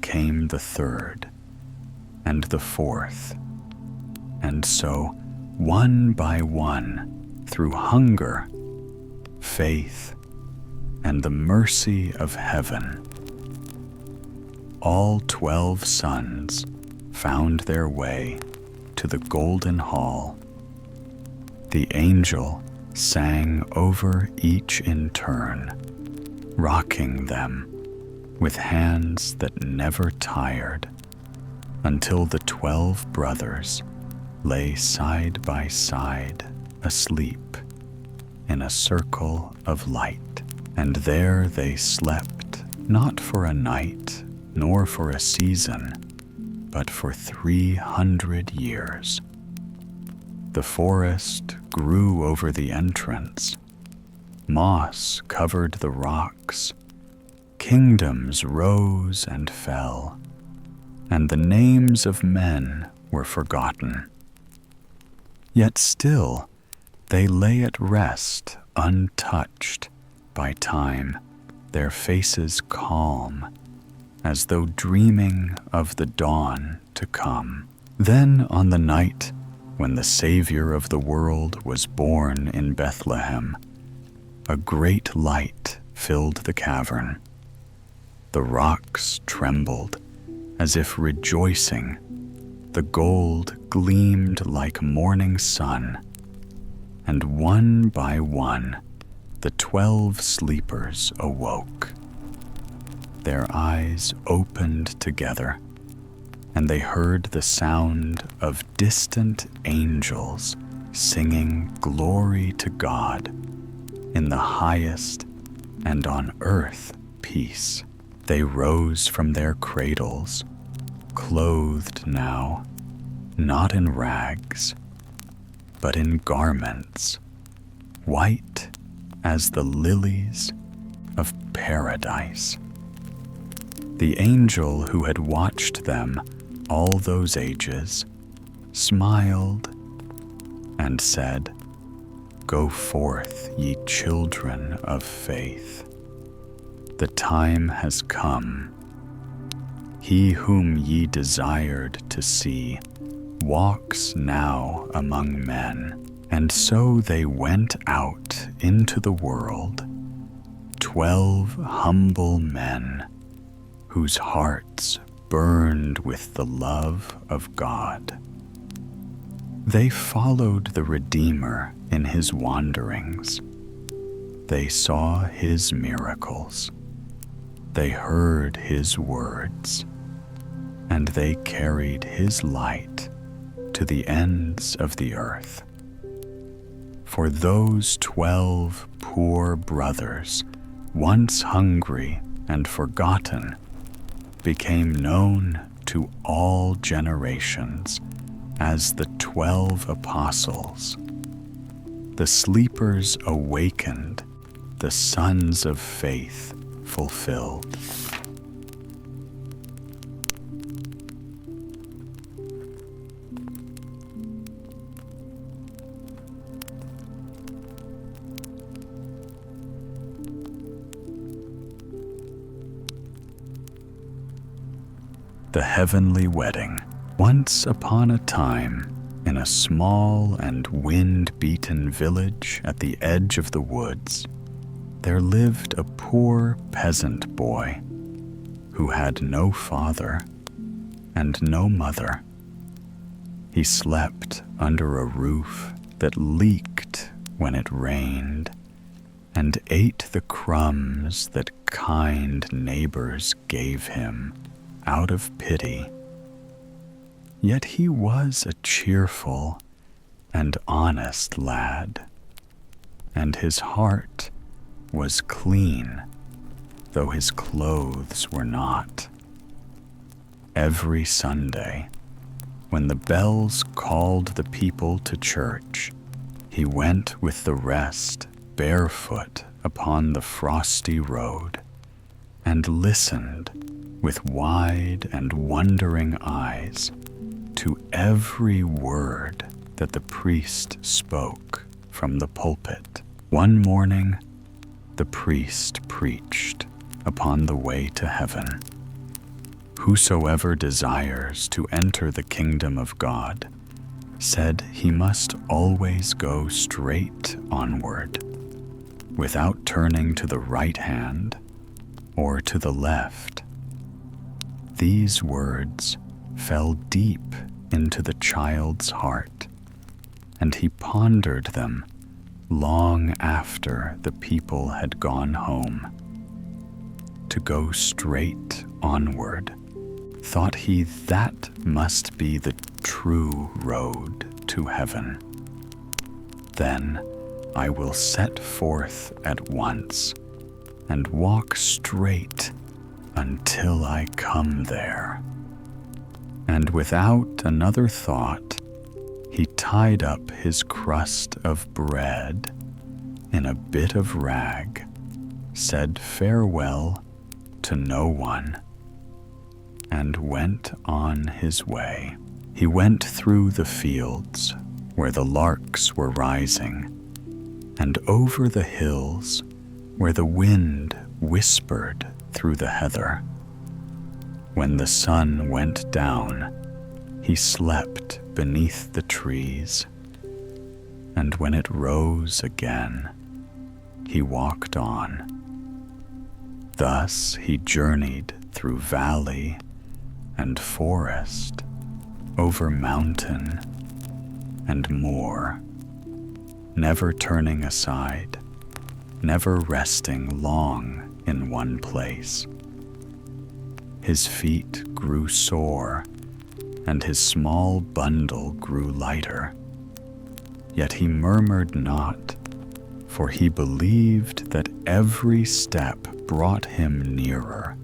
came the third and the fourth, and so one by one, through hunger, faith, and the mercy of heaven, all 12 sons found their way to the golden hall. The angel sang over each in turn, rocking them with hands that never tired, until the 12 brothers lay side by side asleep in a circle of light. And there they slept, not for a night nor for a season, but for 300 years. The forest grew over the entrance. Moss covered the rocks. Kingdoms rose and fell, and the names of men were forgotten. Yet still they lay at rest, untouched by time, their faces calm, as though dreaming of the dawn to come. Then on the night when the Savior of the world was born in Bethlehem, a great light filled the cavern. The rocks trembled as if rejoicing. The gold gleamed like morning sun, and one by one the 12 sleepers awoke. Their eyes opened together, and they heard the sound of distant angels singing glory to God in the highest, and on earth peace. They rose from their cradles, clothed now, not in rags, but in garments, white as the lilies of paradise. The angel who had watched them all those ages smiled and said, "Go forth, ye children of faith. The time has come. He whom ye desired to see walks now among men." And so they went out into the world, 12 humble men whose hearts burned with the love of God. They followed the Redeemer in his wanderings. They saw his miracles. They heard his words, and they carried his light to the ends of the earth. For those 12 poor brothers, once hungry and forgotten, became known to all generations as the 12 apostles. The sleepers awakened, the sons of faith fulfilled. The Heavenly Wedding. Once upon a time, in a small and wind-beaten village at the edge of the woods, there lived a poor peasant boy who had no father and no mother. He slept under a roof that leaked when it rained, and ate the crumbs that kind neighbors gave him out of pity. Yet he was a cheerful and honest lad, and his heart was clean, though his clothes were not. Every Sunday, when the bells called the people to church, he went with the rest barefoot upon the frosty road, and listened with wide and wondering eyes to every word that the priest spoke from the pulpit. One morning, the priest preached upon the way to heaven. Whosoever desires to enter the kingdom of God, said he must always go straight onward, without turning to the right hand or to the left. These words fell deep into the child's heart, and he pondered them long after the people had gone home. To go straight onward, thought he, that must be the true road to heaven. Then I will set forth at once and walk straight until I come there. And without another thought, he tied up his crust of bread in a bit of rag, said farewell to no one, and went on his way. He went through the fields where the larks were rising, and over the hills where the wind whispered through the heather. When the sun went down, he slept beneath the trees, and when it rose again, he walked on. Thus he journeyed through valley and forest, over mountain and moor, never turning aside, never resting long in one place. His feet grew sore, and his small bundle grew lighter. Yet he murmured not, for he believed that every step brought him nearer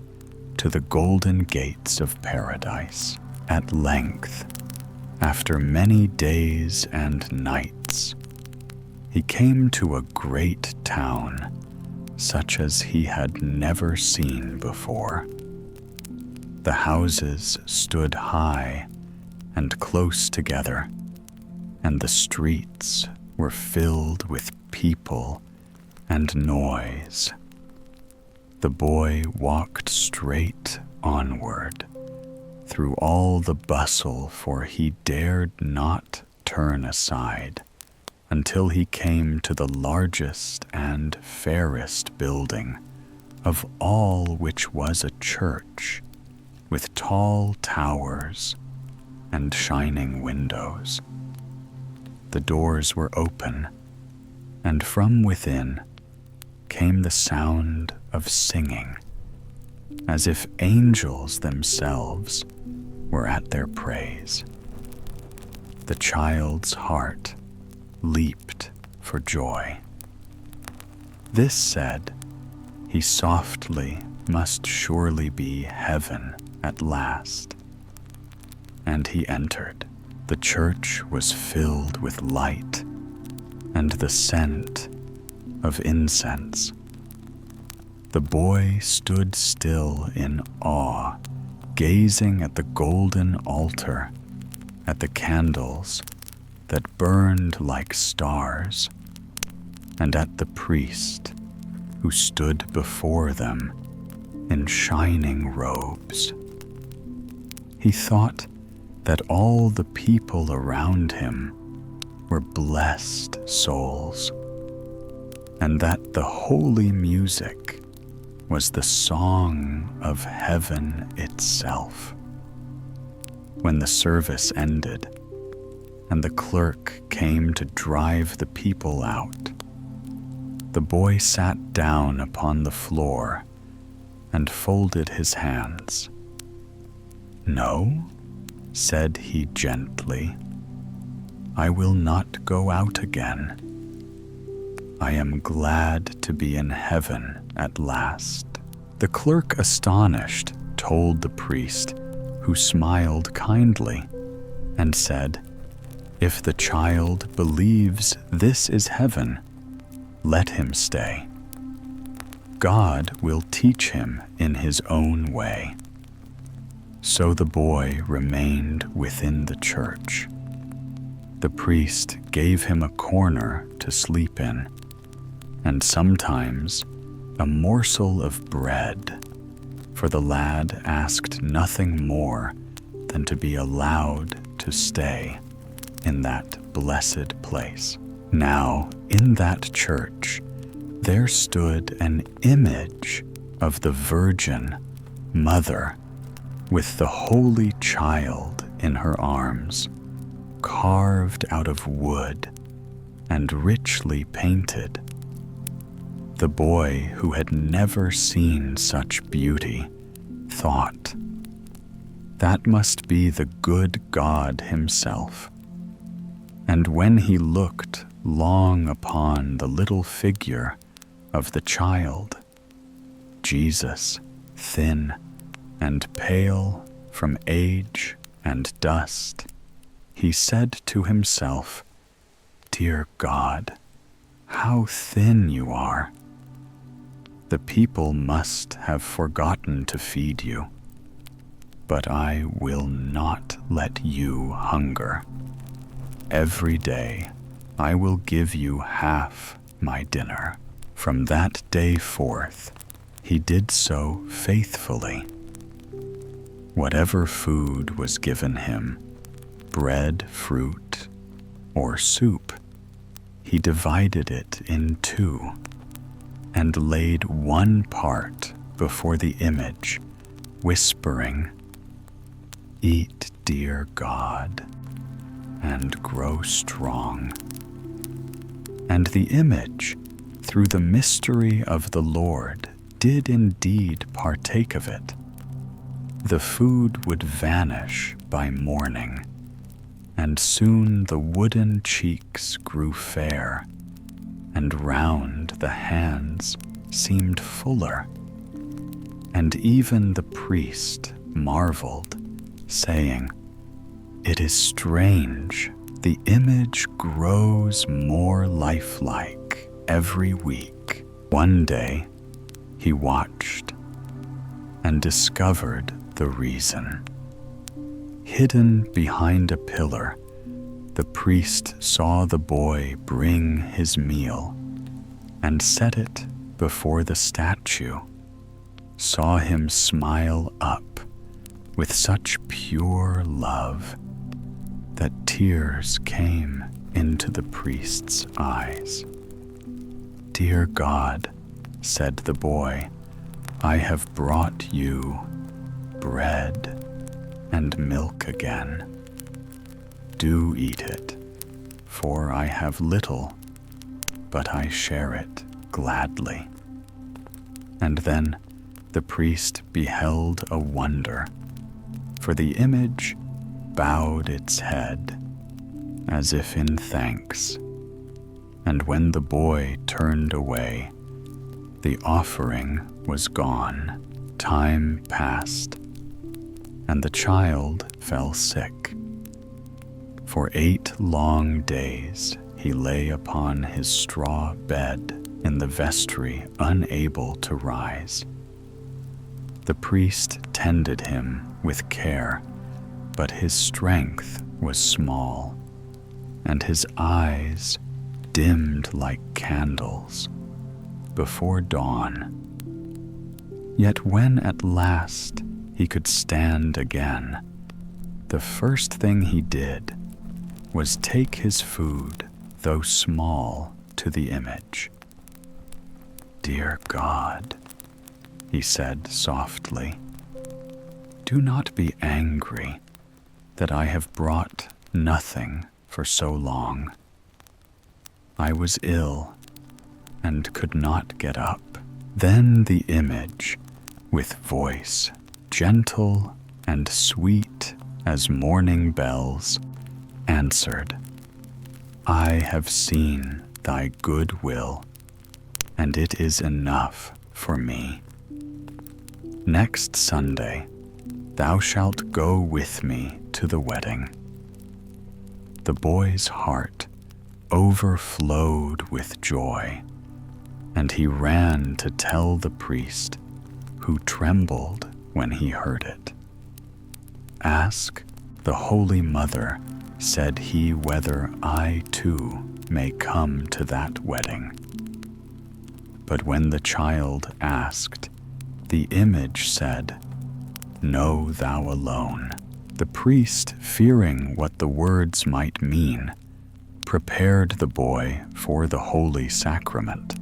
to the golden gates of paradise. At length, after many days and nights, he came to a great town, such as he had never seen before. The houses stood high and close together, and the streets were filled with people and noise. The boy walked straight onward through all the bustle, for he dared not turn aside until he came to the largest and fairest building of all, which was a church with tall towers and shining windows. The doors were open, and from within came the sound of singing, as if angels themselves were at their praise. The child's heart leaped for joy. This said, he softly must surely be heaven at last. And he entered. The church was filled with light and the scent of incense. The boy stood still in awe, gazing at the golden altar, at the candles that burned like stars, and at the priest who stood before them in shining robes. He thought that all the people around him were blessed souls, and that the holy music was the song of heaven itself. When the service ended, and the clerk came to drive the people out, the boy sat down upon the floor and folded his hands. "No," said he gently, "I will not go out again. I am glad to be in heaven at last." The clerk, astonished, told the priest, who smiled kindly and said, "If the child believes this is heaven, let him stay." God will teach him in his own way." So the boy remained within the church. The priest gave him a corner to sleep in, and sometimes a morsel of bread, for the lad asked nothing more than to be allowed to stay in that blessed place. Now, in that church, there stood an image of the Virgin Mother with the Holy Child in her arms, carved out of wood and richly painted. The boy, who had never seen such beauty, thought, "That must be the good God himself." And when he looked long upon the little figure of the child, Jesus, thin and pale from age and dust, he said to himself, "Dear God, how thin you are! The people must have forgotten to feed you, but I will not let you hunger. Every day I will give you half my dinner." From that day forth, he did so faithfully. Whatever food was given him, bread, fruit, or soup, he divided it in two and laid one part before the image, whispering, "Eat, dear God, and grow strong." And the image, through the mystery of the Lord, did indeed partake of it. The food would vanish by morning, and soon the wooden cheeks grew fair, and round the hands seemed fuller. And even the priest marveled, saying, "It is strange, the image grows more lifelike every week." One day he watched and discovered the reason. Hidden behind a pillar, the priest saw the boy bring his meal and set it before the statue, saw him smile up with such pure love that tears came into the priest's eyes. "Dear God," said the boy, "I have brought you bread and milk again. Do eat it, for I have little, but I share it gladly." And then the priest beheld a wonder, for the image bowed its head as if in thanks. And when the boy turned away, the offering was gone. Time passed, and the child fell sick. For 8 long days he lay upon his straw bed in the vestry, unable to rise. The priest tended him with care, but his strength was small, and his eyes dimmed like candles before dawn. Yet when at last he could stand again, the first thing he did was take his food, though small, to the image. "Dear God," he said softly, "do not be angry that I have brought nothing for so long. I was ill and could not get up." Then the image, with voice gentle and sweet as morning bells, answered, "I have seen thy good will, and it is enough for me. Next Sunday thou shalt go with me to the wedding." The boy's heart overflowed with joy, and he ran to tell the priest, who trembled when he heard it. "Ask the Holy Mother," said he, "whether I too may come to that wedding." But when the child asked, the image said, "No, thou alone." The priest, fearing what the words might mean, prepared the boy for the holy sacrament.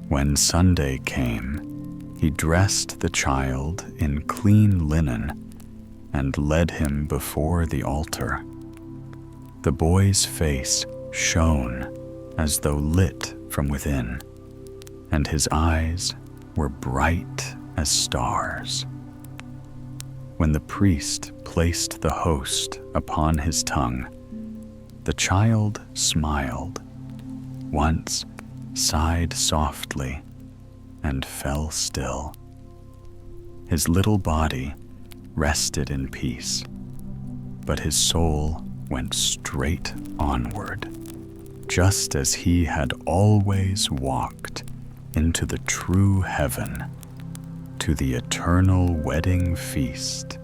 When Sunday came, he dressed the child in clean linen and led him before the altar. The boy's face shone as though lit from within, and his eyes were bright as stars. When the priest placed the host upon his tongue, the child smiled, once sighed softly, and fell still. His little body rested in peace, but his soul went straight onward, just as he had always walked into the true heaven, to the eternal wedding feast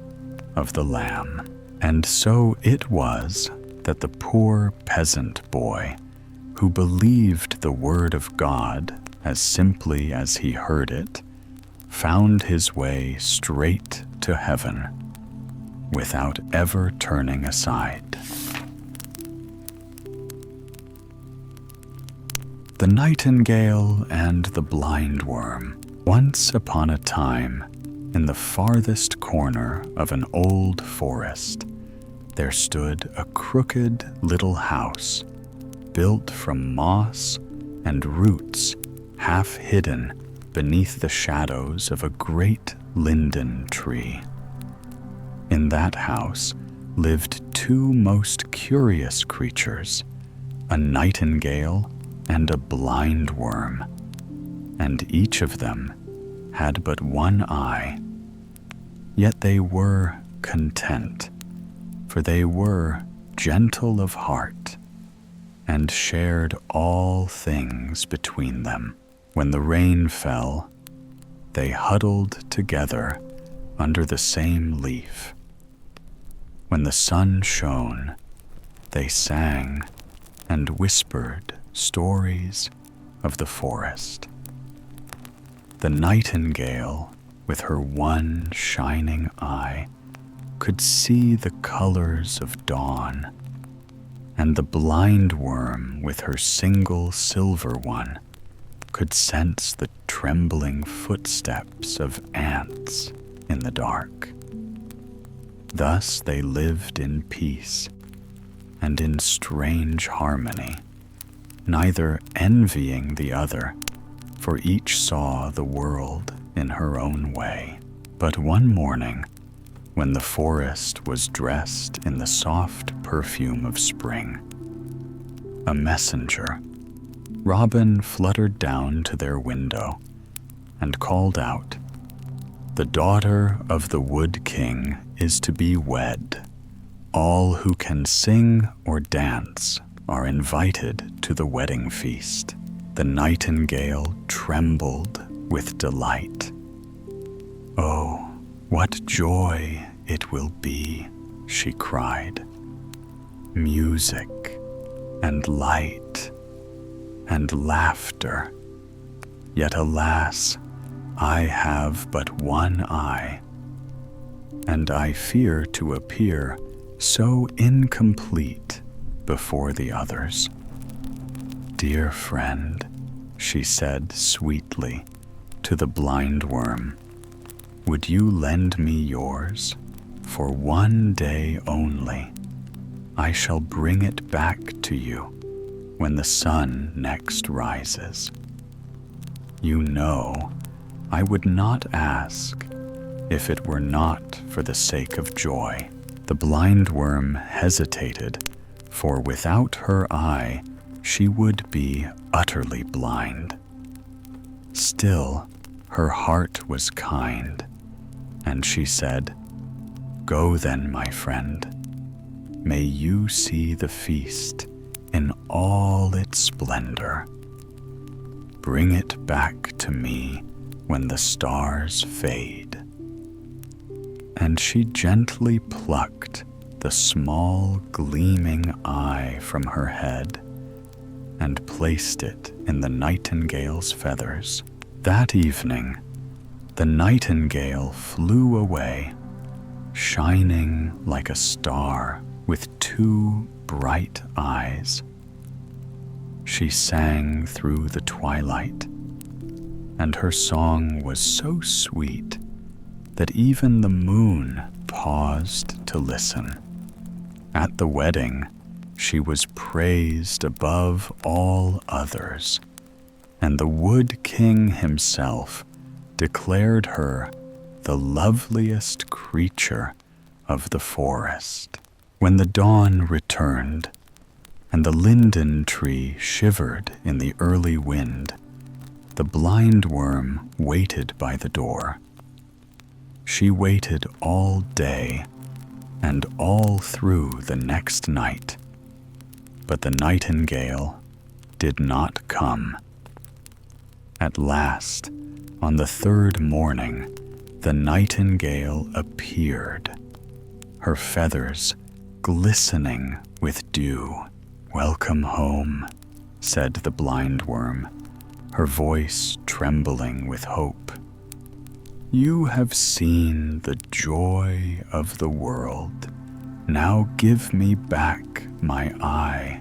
of the Lamb. And so it was that the poor peasant boy, who believed the word of God as simply as he heard it, found his way straight to heaven without ever turning aside. The Nightingale and the Blindworm. Once upon a time, in the farthest corner of an old forest, there stood a crooked little house, built from moss and roots half hidden beneath the shadows of a great linden tree. In that house lived two most curious creatures, a nightingale and a blindworm, and each of them had but one eye. Yet they were content, for they were gentle of heart and shared all things between them. When the rain fell, they huddled together under the same leaf. When the sun shone, they sang and whispered stories of the forest. The nightingale, with her one shining eye, could see the colors of dawn, and the blindworm, with her single silver one, could sense the trembling footsteps of ants in the dark. Thus they lived in peace and in strange harmony, neither envying the other, for each saw the world in her own way. But one morning, when the forest was dressed in the soft perfume of spring, a messenger, Robin, fluttered down to their window and called out, "The daughter of the Wood King is to be wed. All who can sing or dance are invited to the wedding feast." The nightingale trembled with delight. "Oh, what joy it will be," she cried. "Music and light and laughter. Yet alas, I have but one eye, and I fear to appear so incomplete before the others." "Dear friend," she said sweetly to the blindworm, "would you lend me yours for one day only? I shall bring it back to you when the sun next rises. You know, I would not ask if it were not for the sake of joy." The blindworm hesitated, for without her eye, she would be utterly blind. Still, her heart was kind, and she said, "Go then, my friend. May you see the feast in all its splendor. bring it back to me when the stars fade." And she gently plucked the small gleaming eye from her head and placed it in the nightingale's feathers. That evening, the nightingale flew away, shining like a star with two bright eyes. She sang through the twilight, and her song was so sweet that even the moon paused to listen. At the wedding, she was praised above all others, and the Wood King himself declared her the loveliest creature of the forest. When the dawn returned, and the linden tree shivered in the early wind, the blindworm waited by the door. She waited all day and all through the next night, but the nightingale did not come. At last, on the third morning, the nightingale appeared, her feathers glistening with dew. "Welcome home," said the blindworm, her voice trembling with hope. "You have seen the joy of the world. Now give me back my eye,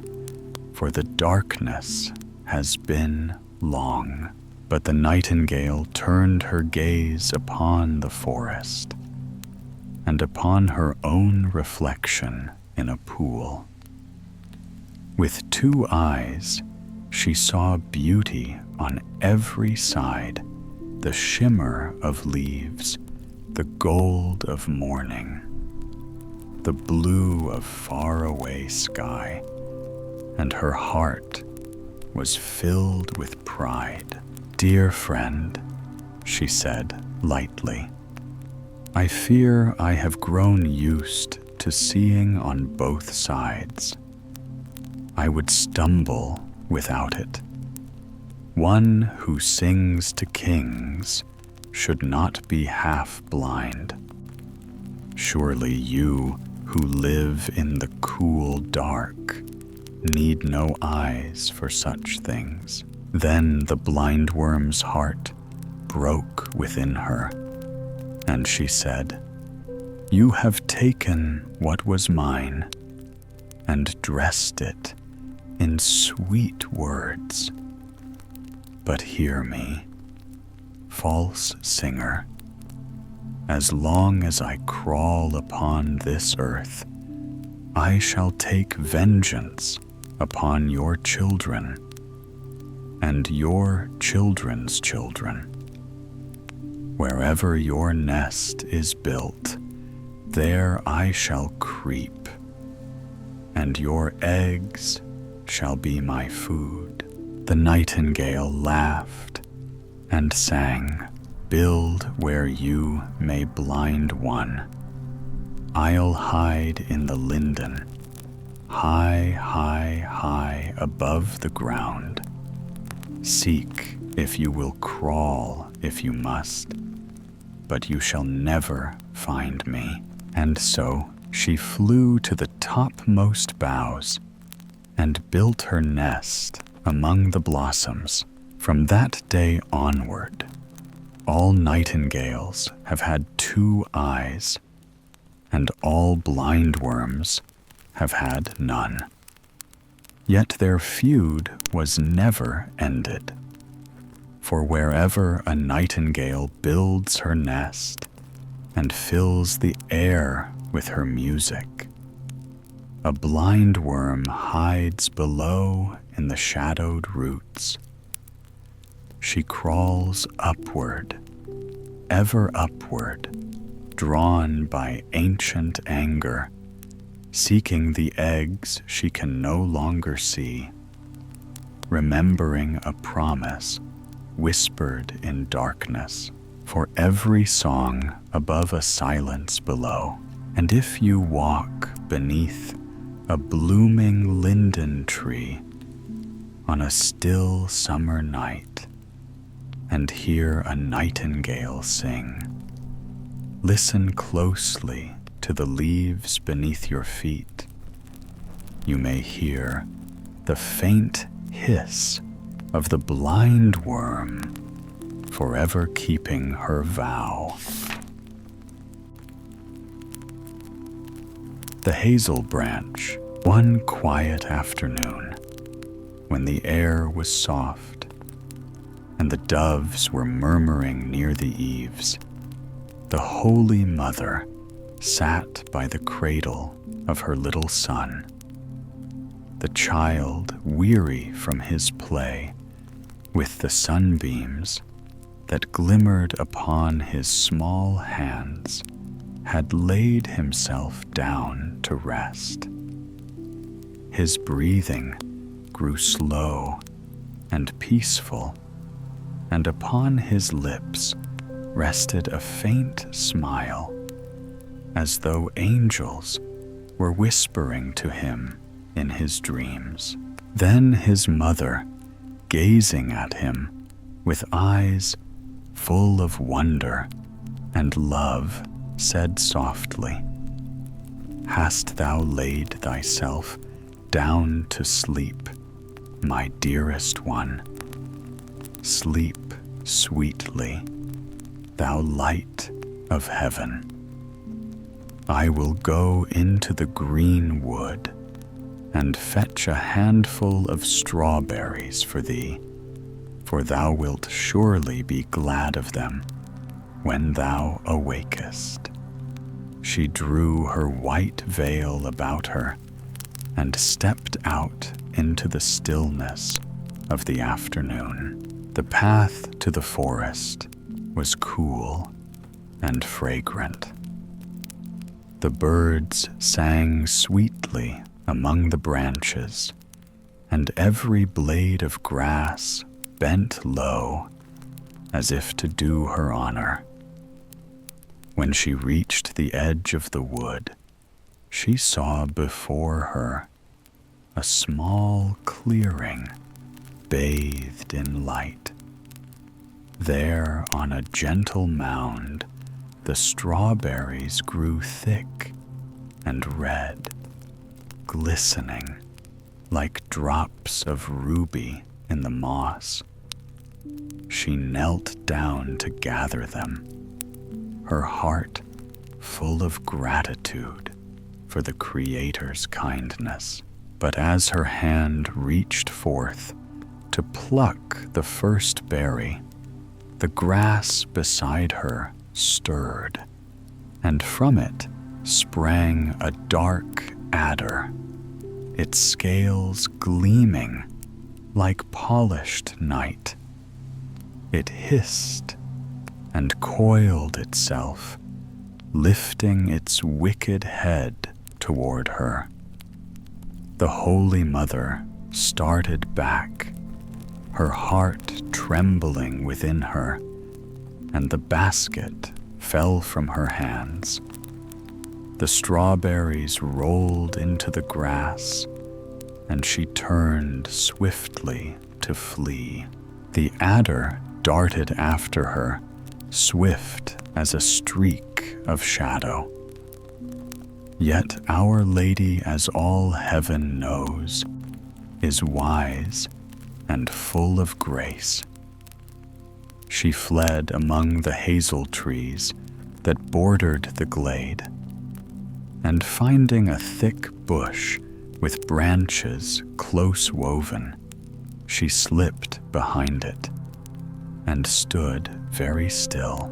for the darkness has been long." But the nightingale turned her gaze upon the forest and upon her own reflection in a pool. With two eyes, she saw beauty on every side, the shimmer of leaves, the gold of morning, the blue of faraway sky, and her heart was filled with pride. "Dear friend," she said lightly, "I fear I have grown used to seeing on both sides. I would stumble without it. One who sings to kings should not be half blind. Surely you who live in the cool dark need no eyes for such things." Then the blindworm's heart broke within her, and she said, "You have taken what was mine and dressed it in sweet words. But hear me, false singer. As long as I crawl upon this earth, I shall take vengeance upon your children and your children's children. Wherever your nest is built, there I shall creep, and your eggs shall be my food." The nightingale laughed and sang, "Build where you may blind one. I'll hide in the linden, high, high, high above the ground. Seek if you will, crawl if you must, but you shall never find me." And so she flew to the topmost boughs and built her nest among the blossoms. From that day onward, all nightingales have had two eyes, and all blindworms have had none. Yet their feud was never ended, for wherever a nightingale builds her nest and fills the air with her music, a blindworm hides below in the shadowed roots. She crawls upward, ever upward, drawn by ancient anger, seeking the eggs she can no longer see, remembering a promise whispered in darkness. For every song above a silence below, and if you walk beneath a blooming linden tree on a still summer night, and hear a nightingale sing. Listen closely to the leaves beneath your feet. You may hear the faint hiss of the blindworm, forever keeping her vow. The Hazel Branch, one quiet afternoon, when the air was soft and the doves were murmuring near the eaves, the Holy Mother sat by the cradle of her little son. The child, weary from his play with the sunbeams that glimmered upon his small hands, had laid himself down to rest. His breathing grew slow and peaceful, and upon his lips rested a faint smile, as though angels were whispering to him in his dreams. Then his mother, gazing at him with eyes full of wonder and love, said softly, "Hast thou laid thyself down to sleep, my dearest one? Sleep sweetly, thou light of heaven. I will go into the green wood and fetch a handful of strawberries for thee, for thou wilt surely be glad of them when thou awakest." She drew her white veil about her and stepped out into the stillness of the afternoon. The path to the forest was cool and fragrant. The birds sang sweetly among the branches, and every blade of grass bent low as if to do her honor. When she reached the edge of the wood, she saw before her a small clearing bathed in light. There, on a gentle mound, the strawberries grew thick and red, glistening like drops of ruby in the moss. She knelt down to gather them, her heart full of gratitude for the Creator's kindness. But as her hand reached forth to pluck the first berry, the grass beside her stirred, and from it sprang a dark adder, its scales gleaming like polished night. It hissed and coiled itself, lifting its wicked head toward her. The Holy Mother started back, her heart trembling within her, and the basket fell from her hands. The strawberries rolled into the grass, and she turned swiftly to flee. The adder darted after her, swift as a streak of shadow. Yet Our Lady, as all heaven knows, is wise and full of grace. She fled among the hazel trees that bordered the glade, and finding a thick bush with branches close woven, she slipped behind it and stood very still.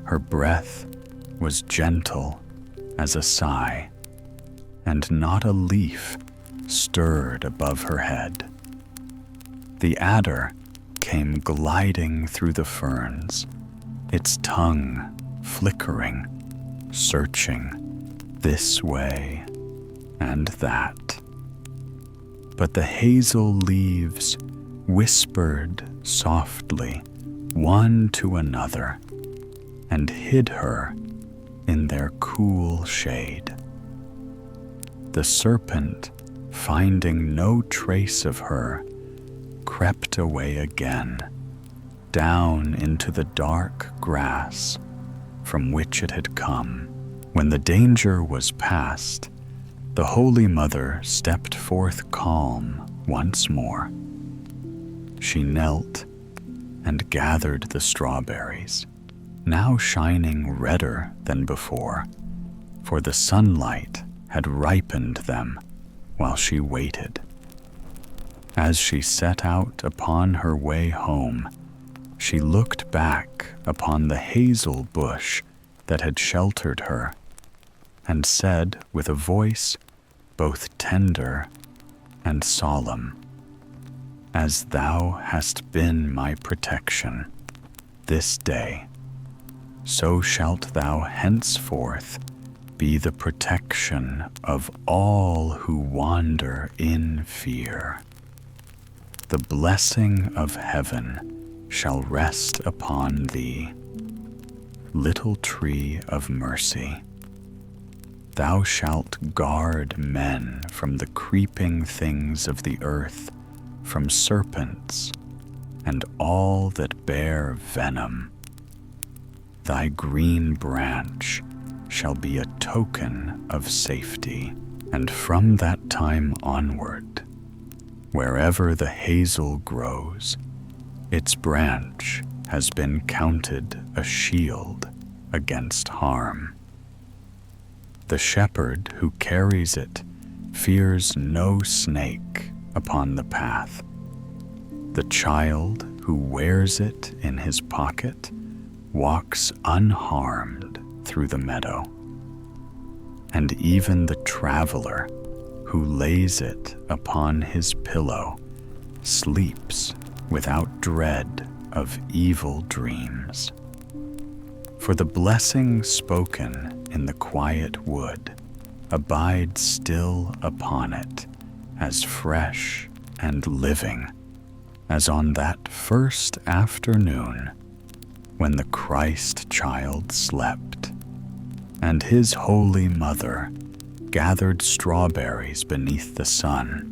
Her breath was gentle as a sigh, and not a leaf stirred above her head. The adder came gliding through the ferns, its tongue flickering, searching this way and that. But the hazel leaves whispered softly one to another and hid her in their cool shade. The serpent, finding no trace of her, crept away again, down into the dark grass from which it had come. When the danger was past, the Holy Mother stepped forth calm once more. She knelt and gathered the strawberries, now shining redder than before, for the sunlight had ripened them while she waited. As she set out upon her way home, she looked back upon the hazel bush that had sheltered her, and said with a voice both tender and solemn, "As thou hast been my protection this day, so shalt thou henceforth be the protection of all who wander in fear. The blessing of heaven shall rest upon thee, little tree of mercy. Thou shalt guard men from the creeping things of the earth, from serpents and all that bear venom. Thy green branch shall be a token of safety, and from that time onward, wherever the hazel grows, its branch has been counted a shield against harm. The shepherd who carries it fears no snake upon the path. The child who wears it in his pocket walks unharmed through the meadow. And even the traveler who lays it upon his pillow sleeps without dread of evil dreams. For the blessing spoken in the quiet wood abides still upon it, as fresh and living as on that first afternoon when the Christ child slept, and his holy mother gathered strawberries beneath the sun.